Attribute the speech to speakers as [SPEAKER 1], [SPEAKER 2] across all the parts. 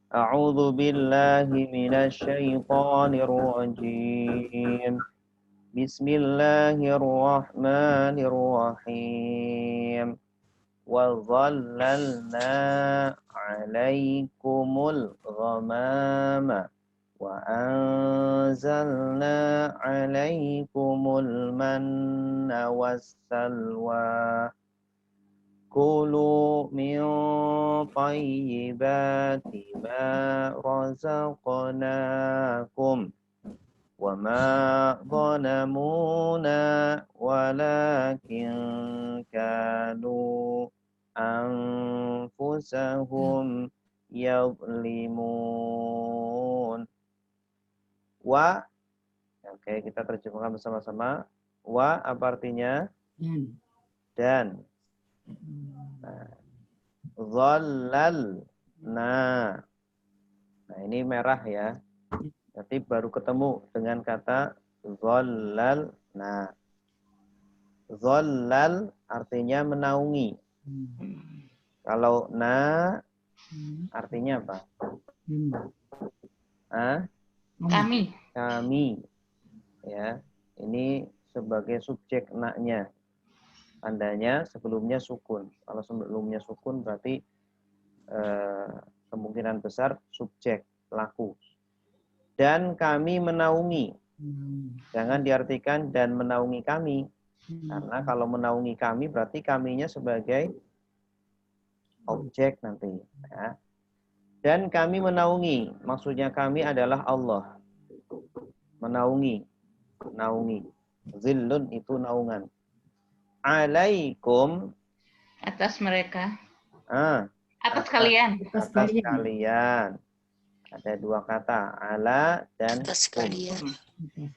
[SPEAKER 1] A'udzu billahi minasy syaithanir rajim. Bismillahirrahmanirrahim. Wa dhallalna 'alaikumul ghamama wa anzalna 'alaikumul manna wassalwa. Kulu min tayyibati ma razaqnakum wa ma zalamuna walakin kanu anfusahum yadhlimun. Wa, oke, kita terjemahkan bersama-sama. Wa apa artinya? Dan. Nah, dhallal. Nah, ini merah ya. Nanti baru ketemu dengan kata dhallal. Nah, dhallal artinya menaungi. Kalau artinya apa?
[SPEAKER 2] Kami.
[SPEAKER 1] Kami. Ya, ini sebagai subjek naknya. Tandanya sebelumnya sukun. Kalau sebelumnya sukun berarti kemungkinan besar subjek laku. Dan kami menaungi. Jangan diartikan dan menaungi kami. Karena kalau menaungi kami berarti kaminya sebagai objek nanti. Ya. Dan kami menaungi. Maksudnya kami adalah Allah. Menaungi. Naungi. Zillun itu naungan. Alaikum.
[SPEAKER 2] Atas mereka.
[SPEAKER 1] Atas
[SPEAKER 2] kalian.
[SPEAKER 1] Atas kalian. Ada dua kata. Ala dan
[SPEAKER 3] Atas kalian.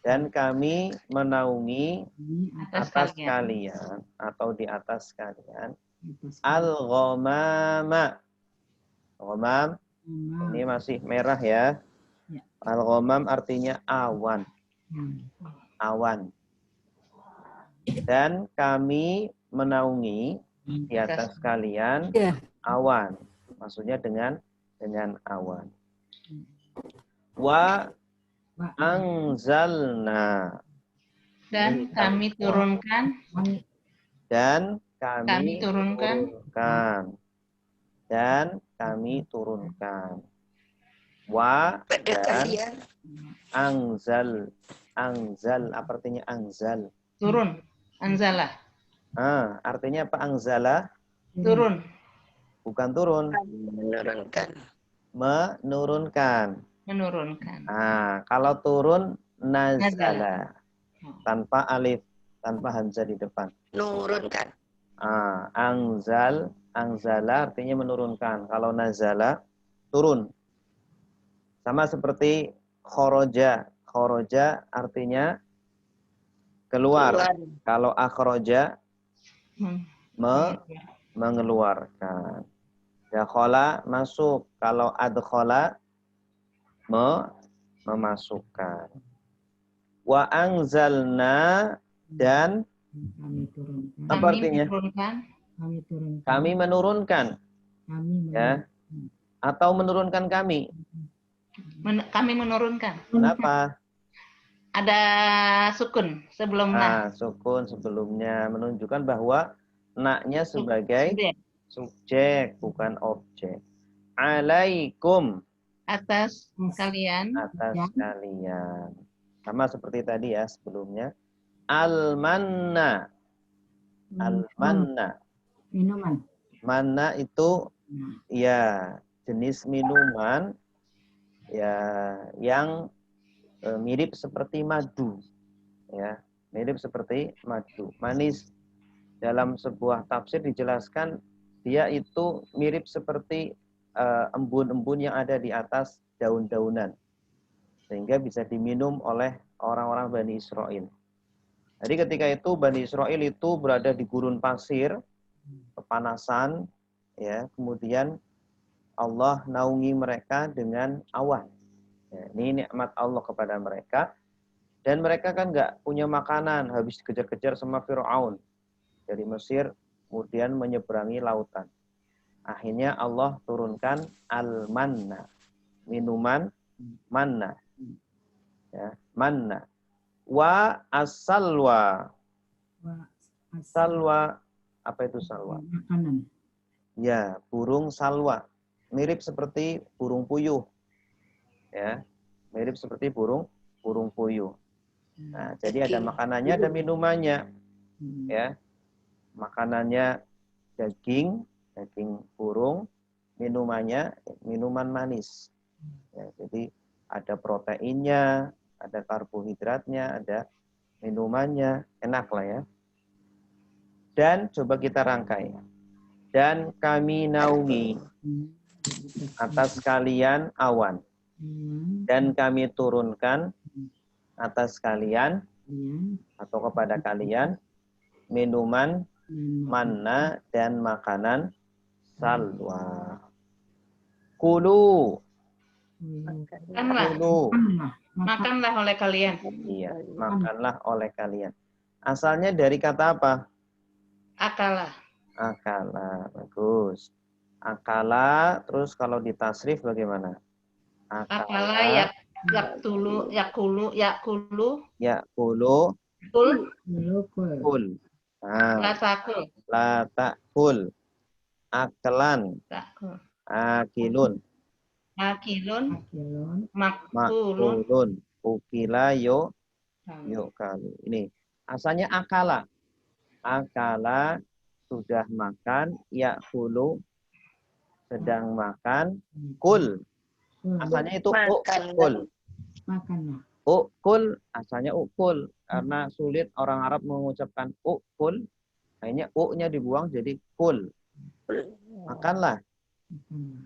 [SPEAKER 1] Dan kami menaungi atas
[SPEAKER 2] kalian.
[SPEAKER 1] kalian. Atau di atas kalian. Al-ghamama. Ghamam. Ini masih merah ya. Al-ghamam artinya awan. Awan. Dan kami menaungi di atas kalian awan. Maksudnya dengan awan. Wa anzalna.
[SPEAKER 2] Dan kami turunkan.
[SPEAKER 1] Dan kami
[SPEAKER 2] turunkan.
[SPEAKER 1] Dan kami turunkan. Wa dan anzal. Anzal apa artinya anzal?
[SPEAKER 2] Turun. Anzala.
[SPEAKER 1] Artinya apa anzala?
[SPEAKER 2] Turun.
[SPEAKER 1] Bukan turun.
[SPEAKER 3] Menurunkan.
[SPEAKER 1] Menurunkan.
[SPEAKER 2] Menurunkan.
[SPEAKER 1] Kalau turun nazala. Tanpa alif, tanpa hamzah di depan.
[SPEAKER 3] Menurunkan.
[SPEAKER 1] Anzala artinya menurunkan. Kalau nazala turun. Sama seperti khoroja. Khoroja artinya keluar. Kalau akhroja mengeluarkan. Dakhala masuk. Kalau adkhala memasukkan. Wa anzalna dan apa artinya? Kami menurunkan. Ya. Atau menurunkan kami.
[SPEAKER 2] Kami menurunkan.
[SPEAKER 1] Kenapa?
[SPEAKER 2] Ada sukun sebelumnya.
[SPEAKER 1] Sukun sebelumnya menunjukkan bahwa naknya sebagai subjek bukan objek. Alaikum.
[SPEAKER 2] Atas kalian.
[SPEAKER 1] Atas kalian. Sama seperti tadi ya sebelumnya. Al-manna. Al-manna.
[SPEAKER 4] Minuman.
[SPEAKER 1] Manna itu ya jenis minuman ya yang mirip seperti madu. Ya, mirip seperti madu. Manis. Dalam sebuah tafsir dijelaskan dia itu mirip seperti embun-embun yang ada di atas daun-daunan. Sehingga bisa diminum oleh orang-orang Bani Israel. Jadi ketika itu Bani Israel itu berada di gurun pasir, kepanasan, ya, kemudian Allah naungi mereka dengan awan. Ya, ini nikmat Allah kepada mereka. Dan mereka kan nggak punya makanan, habis dikejar-kejar sama Fir'aun dari Mesir, kemudian menyeberangi lautan. Akhirnya Allah turunkan al-manna. minuman manna. Ya, manna. Wa as-salwa. Salwa, apa itu salwa?
[SPEAKER 4] Makanan.
[SPEAKER 1] Ya, burung salwa. Mirip seperti burung puyuh. Ya, mirip seperti burung puyuh. Nah, jadi ada makanannya, ada minumannya. Ya, makanannya daging burung, minumannya minuman manis. Ya, jadi ada proteinnya, ada karbohidratnya, ada minumannya, enak lah ya. Dan coba kita rangkai. Dan kami naungi atas kalian awan. Dan kami turunkan atas kalian atau kepada kalian minuman manna dan makanan salwa. Kulu.
[SPEAKER 2] Makanlah oleh kalian.
[SPEAKER 1] Iya, makanlah oleh kalian. Asalnya dari kata apa?
[SPEAKER 2] Akala.
[SPEAKER 1] Akala, bagus. Akala, terus kalau ditasrif bagaimana?
[SPEAKER 2] Akala yakulu.
[SPEAKER 1] Kul. Nah, la ta'kul. Aklan. Akilun. Makulun. Ukila kalu. Ini asalnya akala. Akala sudah makan, yakulu sedang makan, kul. Asalnya itu ukul.
[SPEAKER 4] Makanlah.
[SPEAKER 1] Ukul asalnya ukul karena sulit orang Arab mengucapkan ukul. Akhirnya u-nya dibuang jadi kul. Makanlah.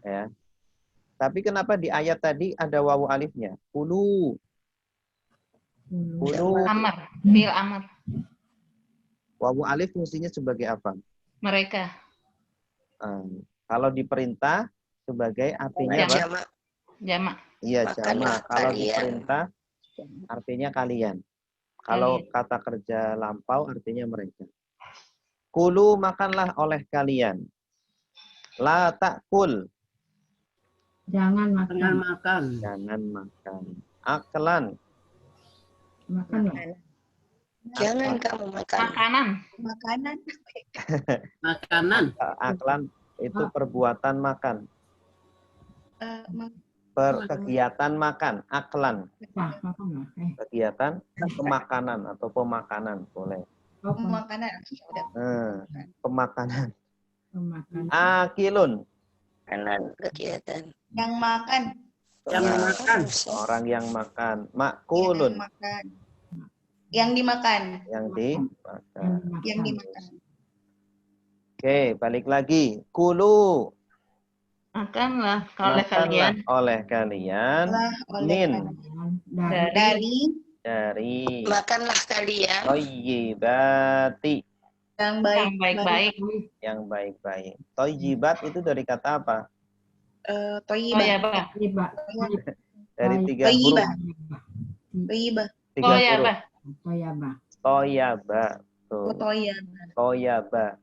[SPEAKER 1] Ya. Tapi kenapa di ayat tadi ada wawu alifnya? Kulu. Kulu.
[SPEAKER 2] Amar. Fil amar.
[SPEAKER 1] Wawu alif fungsinya sebagai apa?
[SPEAKER 2] Mereka.
[SPEAKER 1] Kalau diperintah sebagai artinya apa?
[SPEAKER 2] Jamak.
[SPEAKER 1] Iya, jamak. Kalau diperintah artinya kalian. Kalau kata kerja lampau artinya mereka. Kulu makanlah oleh kalian. La ta'kul.
[SPEAKER 4] Jangan makan.
[SPEAKER 1] Jangan makan. Aklan.
[SPEAKER 4] Makanlah.
[SPEAKER 3] Jangan kamu makan.
[SPEAKER 2] Makanan.
[SPEAKER 1] Aklan itu perbuatan makan. Kegiatan makan. Aklan. Kegiatan kemakanan atau pemakanan boleh. Pemakanan. Akilun.
[SPEAKER 3] Kegiatan.
[SPEAKER 5] Yang makan.
[SPEAKER 1] Orang yang makan. Makulun.
[SPEAKER 5] Yang dimakan.
[SPEAKER 1] Yang dimakan. Oke, balik lagi. Kulu.
[SPEAKER 2] Makanlah oleh kalian.
[SPEAKER 1] Dari.
[SPEAKER 3] Makanlah kalian.
[SPEAKER 1] Toyibati.
[SPEAKER 5] Yang baik-baik.
[SPEAKER 1] Yang baik-baik. Toyibat itu dari kata apa?
[SPEAKER 5] Toyibah.
[SPEAKER 1] Dari 3 huruf.
[SPEAKER 5] Toyibah.
[SPEAKER 1] 3 huruf. Toyaba. Toyaba.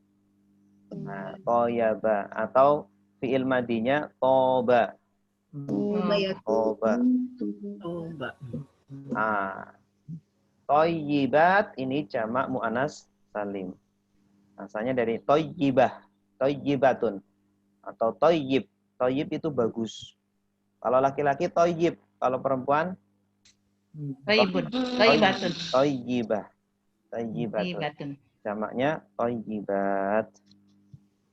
[SPEAKER 1] Nah, toyaba atau fi'il madinya toba. Toba. Nah, toyibat ini jamak mu'anas salim. Asalnya dari toyibah, toyibatun atau toyib. Toyib itu bagus. Kalau laki-laki toyib, kalau perempuan
[SPEAKER 2] Toyibatun.
[SPEAKER 1] toyibah. Toyibatun. Jamaknya toyibat.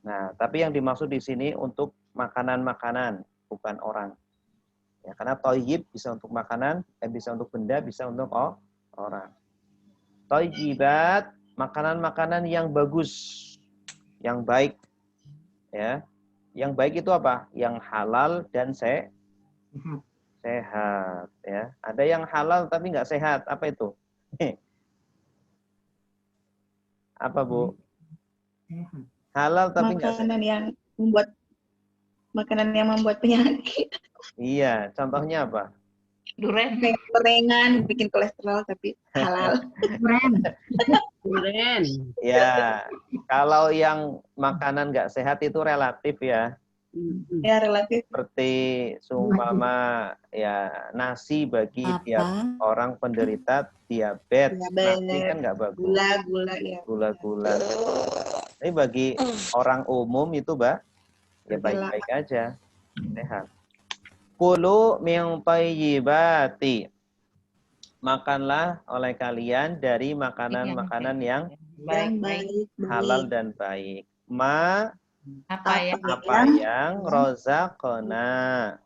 [SPEAKER 1] Nah, tapi yang dimaksud di sini untuk makanan-makanan, bukan orang. Ya, karena toyib bisa untuk makanan, bisa untuk benda, bisa untuk orang. Toyibat, makanan-makanan yang bagus, yang baik. Ya, yang baik itu apa? Yang halal dan sehat. Ya, ada yang halal tapi nggak sehat. Apa itu? Apa, Bu? Halal tapi nggak sehat.
[SPEAKER 5] Makanan yang membuat penyakit.
[SPEAKER 1] Iya, contohnya apa?
[SPEAKER 2] Duren.
[SPEAKER 5] Gorengan bikin kolesterol tapi halal.
[SPEAKER 4] Duren.
[SPEAKER 1] Ya, kalau yang makanan nggak sehat itu relatif ya.
[SPEAKER 5] Ya, relatif.
[SPEAKER 1] Seperti seumpama ya nasi bagi tiap orang penderita diabetes. Nasi kan nggak bagus.
[SPEAKER 5] Gula-gula ya.
[SPEAKER 1] Gula-gula. Tapi bagi orang umum itu, Mbak, ya baik-baik aja. Sehat. Kulu min thayyibati. Makanlah oleh kalian dari makanan-makanan yang
[SPEAKER 5] baik,
[SPEAKER 1] halal dan baik. Apa yang rozaqna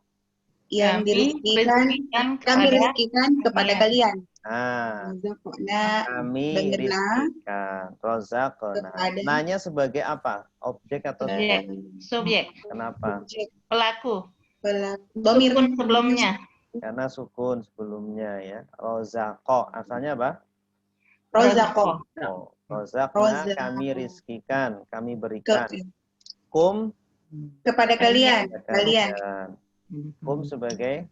[SPEAKER 5] yang kami rizkikan kepada kalian.
[SPEAKER 1] Kami rizkikan. Rozaqna. Nanya sebagai apa? Objek atau
[SPEAKER 2] subjek?
[SPEAKER 1] Kenapa?
[SPEAKER 2] Pelaku.
[SPEAKER 5] Sukun
[SPEAKER 2] sebelumnya.
[SPEAKER 1] Karena sukun sebelumnya ya. Rozaqo. Asalnya apa?
[SPEAKER 5] Rozaqo.
[SPEAKER 1] Rozaqna kami rizkikan, kami berikan. Kum
[SPEAKER 5] kepada kalian.
[SPEAKER 1] Kum sebagai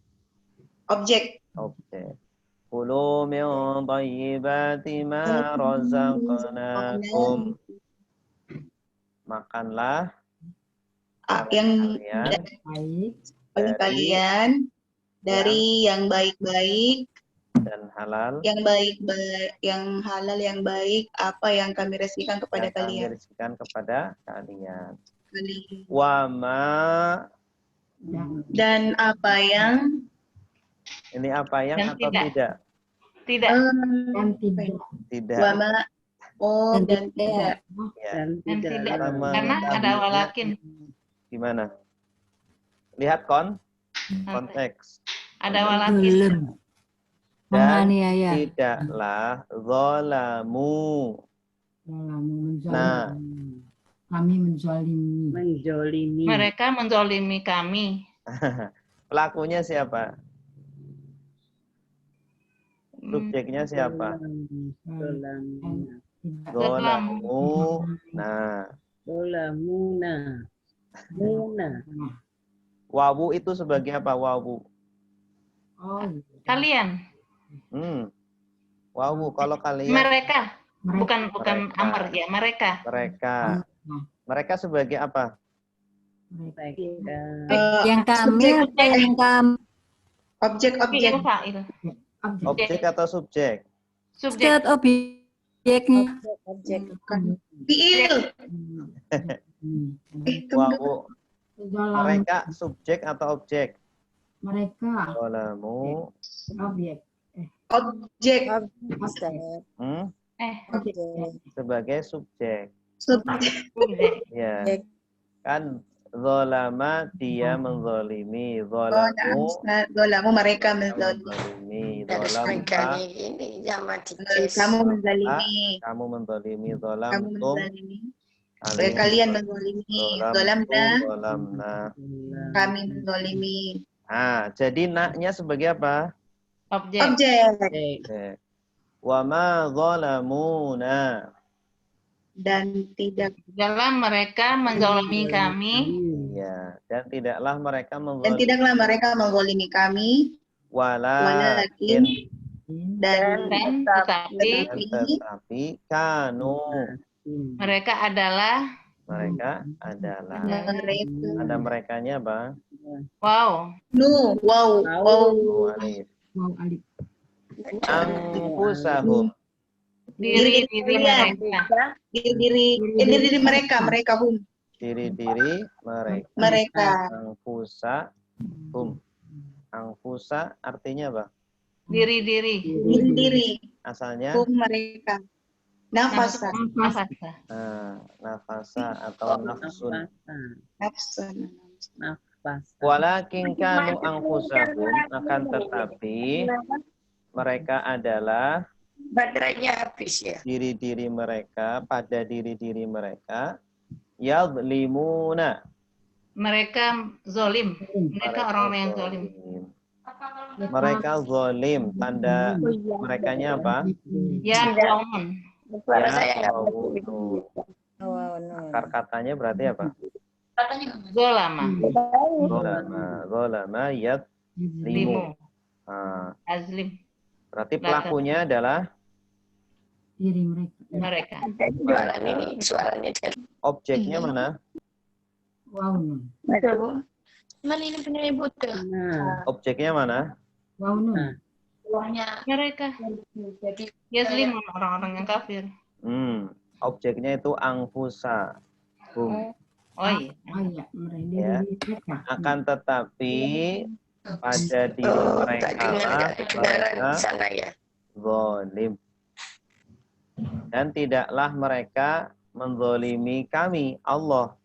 [SPEAKER 5] objek.
[SPEAKER 1] Kulu min thayyibati ma razaqnakum. Makanlah
[SPEAKER 5] yang baik oleh kalian dari yang baik-baik
[SPEAKER 1] dan halal.
[SPEAKER 5] Yang halal yang baik apa yang kami rezekikan kepada kalian.
[SPEAKER 1] Kami rezekikan kepada kalian. Wama
[SPEAKER 5] dan apa yang
[SPEAKER 1] ini apa yang atau tidak?
[SPEAKER 2] Tidak.
[SPEAKER 1] Tidak.
[SPEAKER 5] Wama dan tidak.
[SPEAKER 1] Ya.
[SPEAKER 2] Dan tidak. Karena ada walakin.
[SPEAKER 1] Gimana? Lihat konteks.
[SPEAKER 2] Ada walakin.
[SPEAKER 1] Dan tidaklah zalamu. Nah,
[SPEAKER 4] kami menzalimi.
[SPEAKER 2] Mereka menzalimi kami.
[SPEAKER 1] Pelakunya siapa? Subjeknya siapa? Zalamu. Nah. Wawu itu sebagai apa? Wawu.
[SPEAKER 2] Kalian.
[SPEAKER 1] Wawu kalau kalian.
[SPEAKER 2] Mereka. Bukan Amr ya, mereka.
[SPEAKER 1] Mereka sebagai apa?
[SPEAKER 6] Yang kami apa yang kami?
[SPEAKER 5] Objek.
[SPEAKER 1] Objek atau subjek?
[SPEAKER 2] Subjek.
[SPEAKER 6] Objeknya.
[SPEAKER 5] Fiil.
[SPEAKER 1] Wawu. Mereka subjek atau objek?
[SPEAKER 4] Mereka.
[SPEAKER 1] Zalamu.
[SPEAKER 5] Objek.
[SPEAKER 1] Sebagai subjek. Ya. Kan zalama dia menzalimi.
[SPEAKER 5] Zalamu mereka menzalimi. Kamu menzalimi.
[SPEAKER 1] Kamu menzalimi.
[SPEAKER 5] Kalian menzalimi.
[SPEAKER 1] Zalamna.
[SPEAKER 5] Kami menzalimi.
[SPEAKER 1] Jadi naknya sebagai apa?
[SPEAKER 5] Objek.
[SPEAKER 1] Wa ma zalamuna.
[SPEAKER 5] Dan tidak
[SPEAKER 2] dalam mereka menzalimi kami.
[SPEAKER 1] Ya, dan tidaklah mereka
[SPEAKER 5] menzalimi kami. Walakin tetapi kanu.
[SPEAKER 2] Mereka adalah.
[SPEAKER 1] Ada merekanya apa?
[SPEAKER 2] Wow.
[SPEAKER 5] Wow.
[SPEAKER 1] Alif. Anfusahum.
[SPEAKER 2] Diri mereka.
[SPEAKER 5] Diri mereka hum.
[SPEAKER 1] Diri mereka. Anfusa artinya apa?
[SPEAKER 2] Diri.
[SPEAKER 1] Asalnya
[SPEAKER 5] hum mereka. Nafasa.
[SPEAKER 1] Nafasa atau nafsun. Walakin kanu anfusahum, akan tetapi mereka adalah
[SPEAKER 3] baterainya habis ya.
[SPEAKER 1] Diri-diri mereka, yadlimuna.
[SPEAKER 2] Mereka zolim. Mereka orang yang zolim.
[SPEAKER 1] Mereka zolim. Tanda merekanya apa?
[SPEAKER 2] Ya, qaumun.
[SPEAKER 1] Akar katanya berarti apa?
[SPEAKER 2] Zolama
[SPEAKER 1] yadlimu.
[SPEAKER 2] Azlim.
[SPEAKER 1] Berarti pelakunya adalah
[SPEAKER 4] diri mereka.
[SPEAKER 3] Suaranya
[SPEAKER 1] Objeknya mana?
[SPEAKER 4] Waw nun.
[SPEAKER 3] Betul. Cuman ini benar Ibu tuh.
[SPEAKER 1] Objeknya mana?
[SPEAKER 4] Waw nun.
[SPEAKER 3] Uangnya
[SPEAKER 2] Mereka.
[SPEAKER 3] jadi
[SPEAKER 2] Yazlimun, orang-orang yang kafir.
[SPEAKER 1] Objeknya itu angfusa.
[SPEAKER 2] Oh iya.
[SPEAKER 4] Oh iya,
[SPEAKER 1] Ya.
[SPEAKER 4] mereka.
[SPEAKER 1] Akan tetapi pada diri mereka lah mereka
[SPEAKER 3] sana ya.
[SPEAKER 1] zalim. Dan tidaklah mereka menzalimi kami, Allah.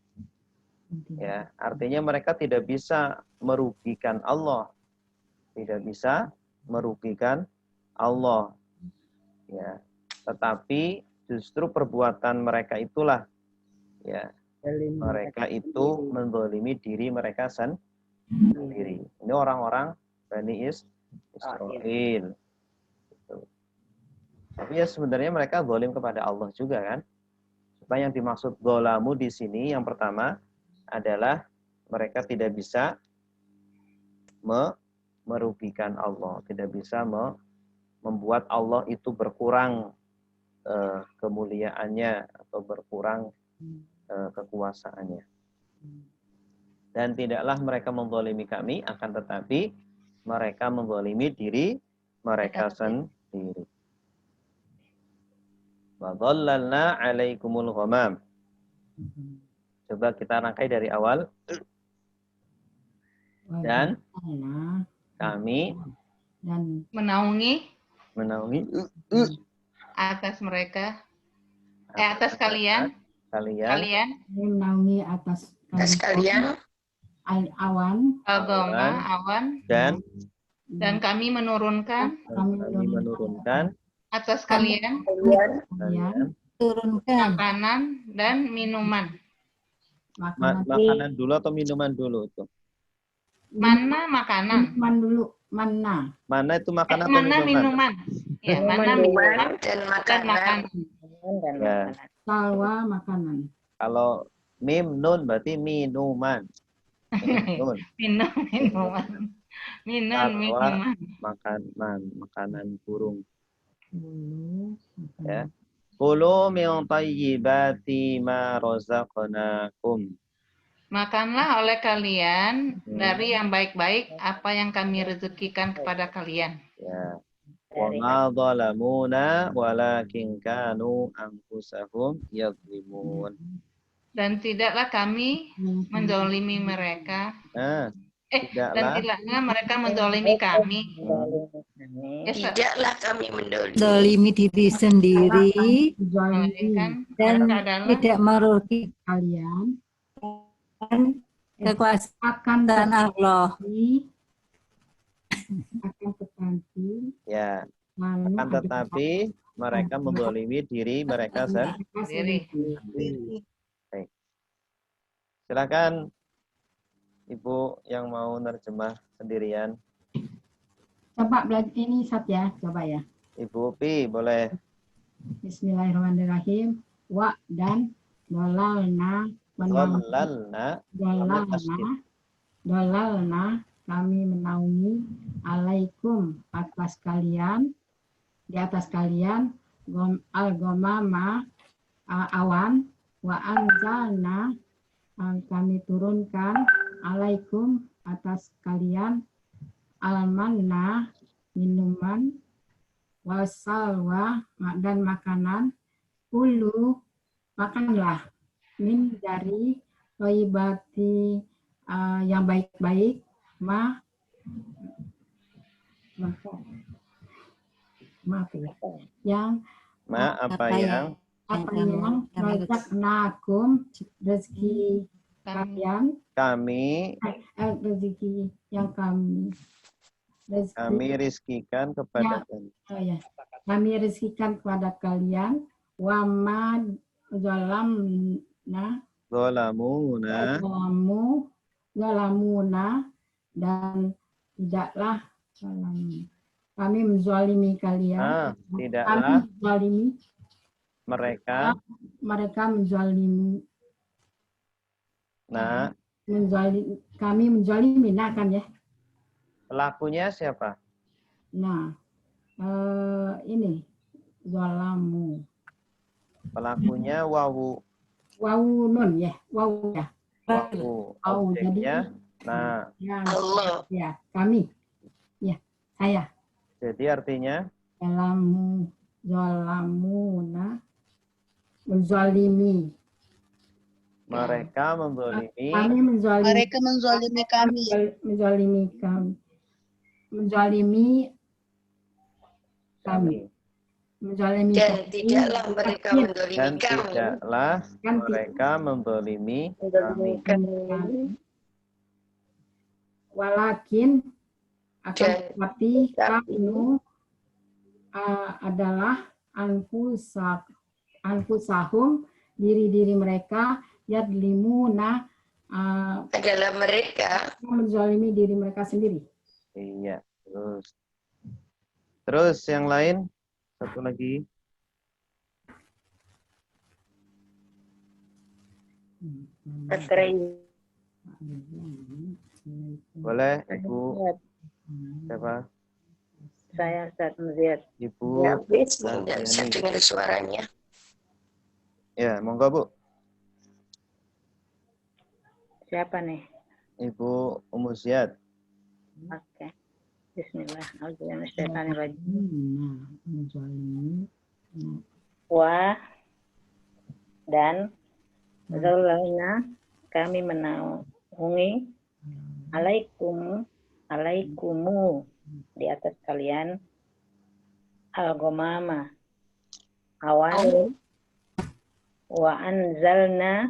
[SPEAKER 1] Ya, artinya mereka tidak bisa merugikan Allah. Tidak bisa merugikan Allah. Ya. Tetapi justru perbuatan mereka itulah ya, mereka itu menzalimi diri mereka sendiri. Ini orang-orang Bani Israel. Gitu. Tapi ya sebenarnya mereka zalim kepada Allah juga kan. Supaya yang dimaksud zalamu di sini yang pertama adalah mereka tidak bisa merugikan Allah, tidak bisa membuat Allah itu berkurang kemuliaannya atau berkurang kekuasaannya. Dan tidaklah mereka menzalimi kami, akan tetapi mereka menzalimi diri mereka sendiri. Wa dhallalna 'alaikumul ghamam. Coba kita rangkai dari awal. Dan kami
[SPEAKER 4] dan
[SPEAKER 2] Menaungi atas mereka. Atas kalian.
[SPEAKER 4] menaungi atas
[SPEAKER 3] Sekalian
[SPEAKER 4] awan
[SPEAKER 2] Awan.
[SPEAKER 1] dan
[SPEAKER 2] kami menurunkan atas kalian
[SPEAKER 6] Turunkan
[SPEAKER 2] makanan dan minuman.
[SPEAKER 1] makanan dulu atau minuman dulu itu?
[SPEAKER 2] Mana makanan?
[SPEAKER 4] Minuman dulu, mana?
[SPEAKER 1] Mana itu makanan atau
[SPEAKER 2] Mana minuman? Ya, mana minuman
[SPEAKER 3] dan
[SPEAKER 2] dan
[SPEAKER 3] makanan.
[SPEAKER 2] makanan.
[SPEAKER 1] Ya.
[SPEAKER 4] Salwa makanan.
[SPEAKER 1] Kalau mim nun berarti minuman. Nun.
[SPEAKER 2] Minuman.
[SPEAKER 1] Makanan burung. Ya. Kulu min thayyibati ma razaqnakum.
[SPEAKER 2] Makanlah oleh kalian dari yang baik-baik apa yang kami rezekikan kepada kalian.
[SPEAKER 1] Ya. Wa ma zalamuna walakin kanu anfusahum yadhlimun.
[SPEAKER 2] Dan tidaklah kami menzalimi mereka. Dan tidaklah mereka menzalimi kami.
[SPEAKER 3] Tidaklah kami mendolimi.
[SPEAKER 6] dolimi diri sendiri dan tidak merugikan
[SPEAKER 4] Kalian
[SPEAKER 6] kekuasaan Allah.
[SPEAKER 4] akan tetapi
[SPEAKER 1] Ya.
[SPEAKER 4] lalu
[SPEAKER 1] Akan tetapi mereka menzalimi diri mereka
[SPEAKER 2] Sendiri.
[SPEAKER 1] Baik. Silakan Ibu yang mau nerjemah sendirian.
[SPEAKER 4] Coba belajar ini Sat ya, coba ya.
[SPEAKER 1] Ibu Upi boleh.
[SPEAKER 4] Bismillahirrahmanirrahim. Wa dan dolalna kami menaungi alaikum atas kalian, di atas kalian al-ghamama awan, wa anzalna kami turunkan alaikum atas kalian al-manna minuman, wasalwa dan makanan, kulu makanlah min dari thayyibati yang baik-baik maaf ya yang
[SPEAKER 1] apa yang
[SPEAKER 4] razaqnakum rezeki kalian
[SPEAKER 1] kami rizkikan kepada kalian.
[SPEAKER 4] Kami rizkikan kepada kalian wa zalamuna dan tidaklah kami menzalimi kalian.
[SPEAKER 1] Tidaklah
[SPEAKER 4] kami
[SPEAKER 1] mereka
[SPEAKER 4] menzalimi. Kami menzalimi kan ya.
[SPEAKER 1] Pelakunya siapa?
[SPEAKER 4] Nah, ini zalamu.
[SPEAKER 1] Pelakunya wawu.
[SPEAKER 4] Wawu nun ya, wawu ya.
[SPEAKER 1] Wahu objeknya. Nah,
[SPEAKER 4] Ya,
[SPEAKER 3] Allah.
[SPEAKER 4] ya, kami. Ya, saya.
[SPEAKER 1] jadi artinya
[SPEAKER 4] Zolamuna, menzalimi.
[SPEAKER 1] mereka menzalimi.
[SPEAKER 4] Kami menzalimi.
[SPEAKER 5] Mereka menzalimi kami.
[SPEAKER 4] Menzalimi kami. Menzalimi kami. Menzalimi
[SPEAKER 3] Dan
[SPEAKER 4] kami.
[SPEAKER 3] tidaklah mereka
[SPEAKER 4] Yakin.
[SPEAKER 3] mendolimi
[SPEAKER 1] Dan
[SPEAKER 3] kami.
[SPEAKER 1] tidaklah mereka menzalimi kami.
[SPEAKER 4] Walakin akan
[SPEAKER 3] Dan
[SPEAKER 4] tetapi
[SPEAKER 3] tapi
[SPEAKER 4] kamu adalah anfusahum, diri-diri mereka, yadlimuna,
[SPEAKER 3] adalah mereka
[SPEAKER 4] menzalimi diri mereka sendiri.
[SPEAKER 1] Iya, terus yang lain, satu lagi. Boleh, Ibu. Siapa?
[SPEAKER 7] Saya Ustaz Muziat.
[SPEAKER 1] Ibu.
[SPEAKER 3] ya habis tidak bisa dengar suaranya.
[SPEAKER 1] Ya, monggo Bu.
[SPEAKER 7] Siapa nih?
[SPEAKER 1] Ibu Ummu Ziyad.
[SPEAKER 7] Oke. Bismillah. Auzubillahi Wa dan zalalna kami menaungi alaikumu di atas kalian al-ghamama awan wa anzalna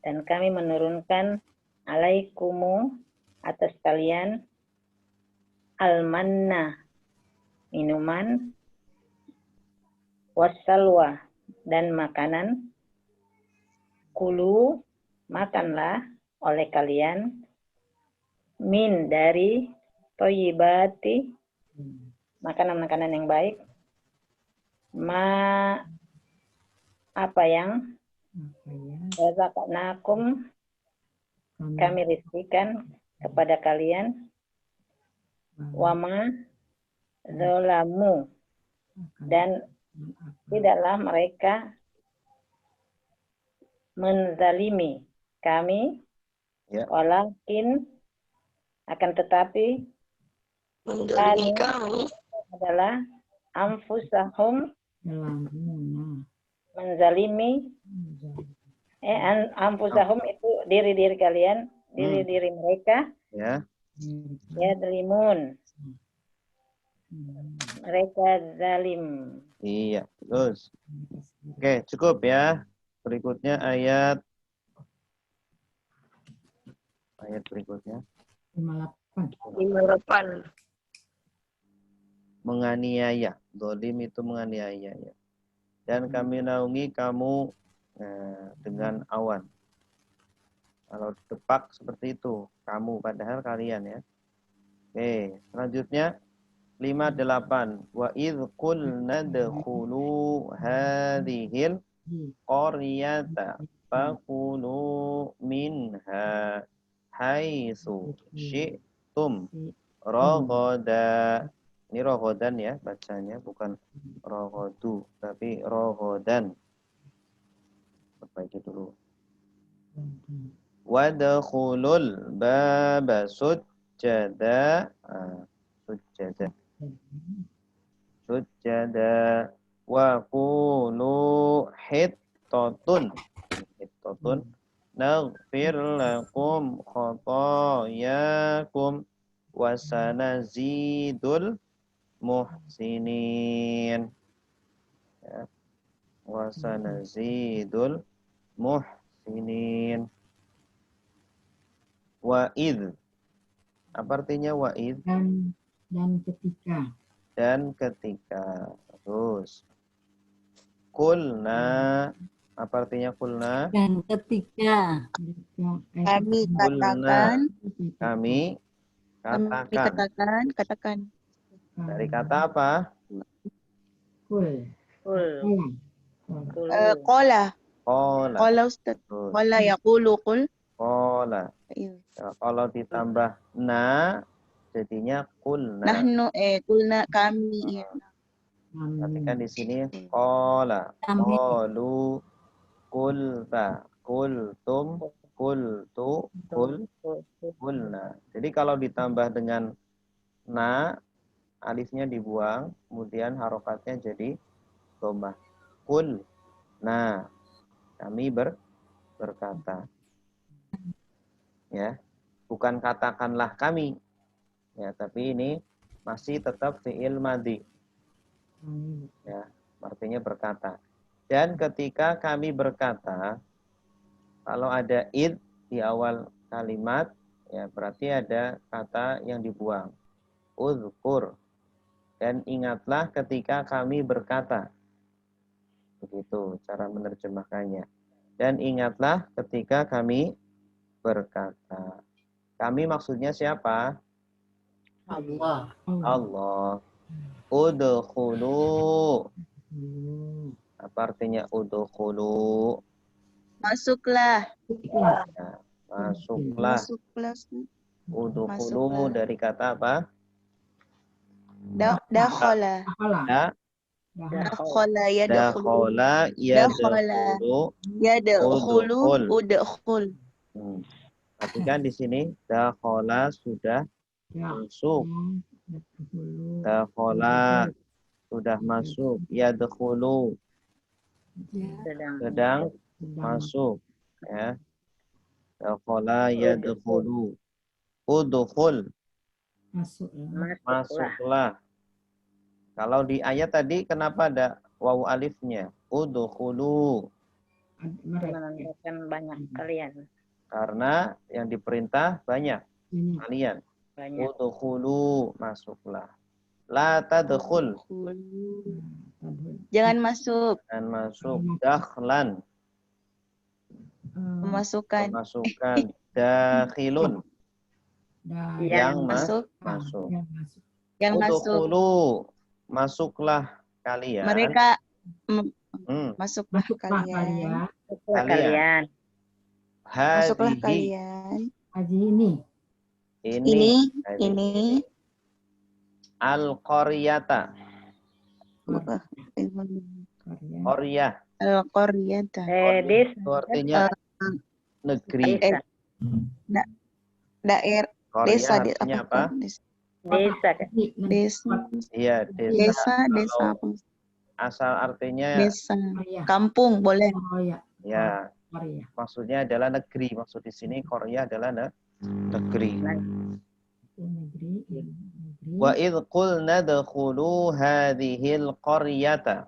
[SPEAKER 7] dan kami menurunkan alaikumu atas kalian al-manna minuman wassalwa dan makanan. Kulu makanlah oleh kalian min dari thayyibati makanan-makanan yang baik apa yang razaqnakum kami rizkikan kepada kalian wama zalamu dan tidaklah mereka menzalimi kami walakin akan tetapi
[SPEAKER 3] mendolimi kami
[SPEAKER 7] adalah anfusahum menzalimi anfusahum itu diri-diri kalian, diri-diri mereka
[SPEAKER 1] Ya.
[SPEAKER 7] yadlimun mereka zalim.
[SPEAKER 1] Iya, terus. Oke, cukup ya. Berikutnya ayat berikutnya.
[SPEAKER 3] 58.
[SPEAKER 1] Menganiaya. Dolim itu menganiaya. Ya. Dan kami naungi kamu dengan awan. Kalau depak seperti itu, kamu padahal kalian ya. Oke, selanjutnya 58. Wa idh qulna dkhulu hadhil qaryata faqulu minha haitsu syi'tum ragada. Ini rogodan ya bacanya, bukan rogodu, tapi rogodan. Perbaiki dulu. Wadkhulul baba sujjada. Sujjada wa qulu hittatun naghfir lakum khatayakum wa sanazidul muhsinin. Ya. Wa sanazidul muhsinin. Wa idh. Apa artinya wa idh?
[SPEAKER 4] Dan ketika.
[SPEAKER 1] Dan ketika. Terus. Kulna. Apa artinya kulna?
[SPEAKER 6] Dan ketika.
[SPEAKER 5] Kami katakan.
[SPEAKER 1] Kami katakan. Dari kata apa?
[SPEAKER 5] Qala.
[SPEAKER 1] Qala
[SPEAKER 5] Ustaz. Qala yaqulu qul.
[SPEAKER 1] Qala. Kalau ditambah na jadinya kulna.
[SPEAKER 5] Nahnu kulna kami.
[SPEAKER 1] Perhatikan di sini qala, qalu, qulta, qultum, Qultu, qulna. Jadi kalau ditambah dengan na, alifnya dibuang, kemudian harokatnya jadi dhammah. Qul. Nah, kami berkata. Ya. Bukan katakanlah kami. Ya, tapi ini masih tetap fi'il madhi. Ya, artinya berkata. Dan ketika kami berkata, kalau ada id di awal kalimat, ya berarti ada kata yang dibuang. Uzkur. Dan ingatlah ketika kami berkata. Begitu cara menerjemahkannya. Dan ingatlah ketika kami berkata. Kami maksudnya siapa?
[SPEAKER 8] Allah.
[SPEAKER 1] Allah. Udkhulu. Apa artinya udkhulu?
[SPEAKER 5] Masuklah.
[SPEAKER 1] Ya, masuklah.
[SPEAKER 5] Masuklah.
[SPEAKER 1] Udkhulu dari kata apa?
[SPEAKER 5] Dakhala. Dakhala yadkhulu.
[SPEAKER 1] Dakhala yadkhulu.
[SPEAKER 5] Yadkhulu. Udkhul.
[SPEAKER 1] Perhatikan di sini dakhala sudah masuk. Dakhala sudah masuk. Yadkhulu sedang masuk. Ya. Dakhala yadkhulu. Udkhul masuklah. Kalau di ayat tadi kenapa ada wawu alifnya? Udkhulu.
[SPEAKER 7] Menandakan banyak kalian.
[SPEAKER 1] Karena yang diperintah banyak kalian.
[SPEAKER 7] Banyak.
[SPEAKER 1] Udkhulu, masuklah. La tadkhul.
[SPEAKER 5] Jangan masuk.
[SPEAKER 1] Dan masuk. Dakhlan.
[SPEAKER 5] Memasukkan.
[SPEAKER 1] Masukkan. Dakhilun. Yang masuk. Yang masuk. Udkhulu. Masuklah kalian.
[SPEAKER 5] Mereka masuklah kalian.
[SPEAKER 1] Kalian.
[SPEAKER 5] Masuklah
[SPEAKER 1] Hadihi.
[SPEAKER 5] kalian. Ini.
[SPEAKER 1] Al-qaryata. Qaryah.
[SPEAKER 5] Al-qaryata.
[SPEAKER 1] Itu artinya negeri.
[SPEAKER 5] Daerah.
[SPEAKER 1] Qaryah
[SPEAKER 5] Desa.
[SPEAKER 1] artinya apa?
[SPEAKER 5] Desa.
[SPEAKER 1] Iya, desa.
[SPEAKER 5] Desa.
[SPEAKER 1] Asal artinya
[SPEAKER 5] Desa. Kampung boleh.
[SPEAKER 1] ya. Maksudnya adalah negeri. Maksud di sini Korea adalah negeri. Wa idh qulna dkhulu hadhil qaryata.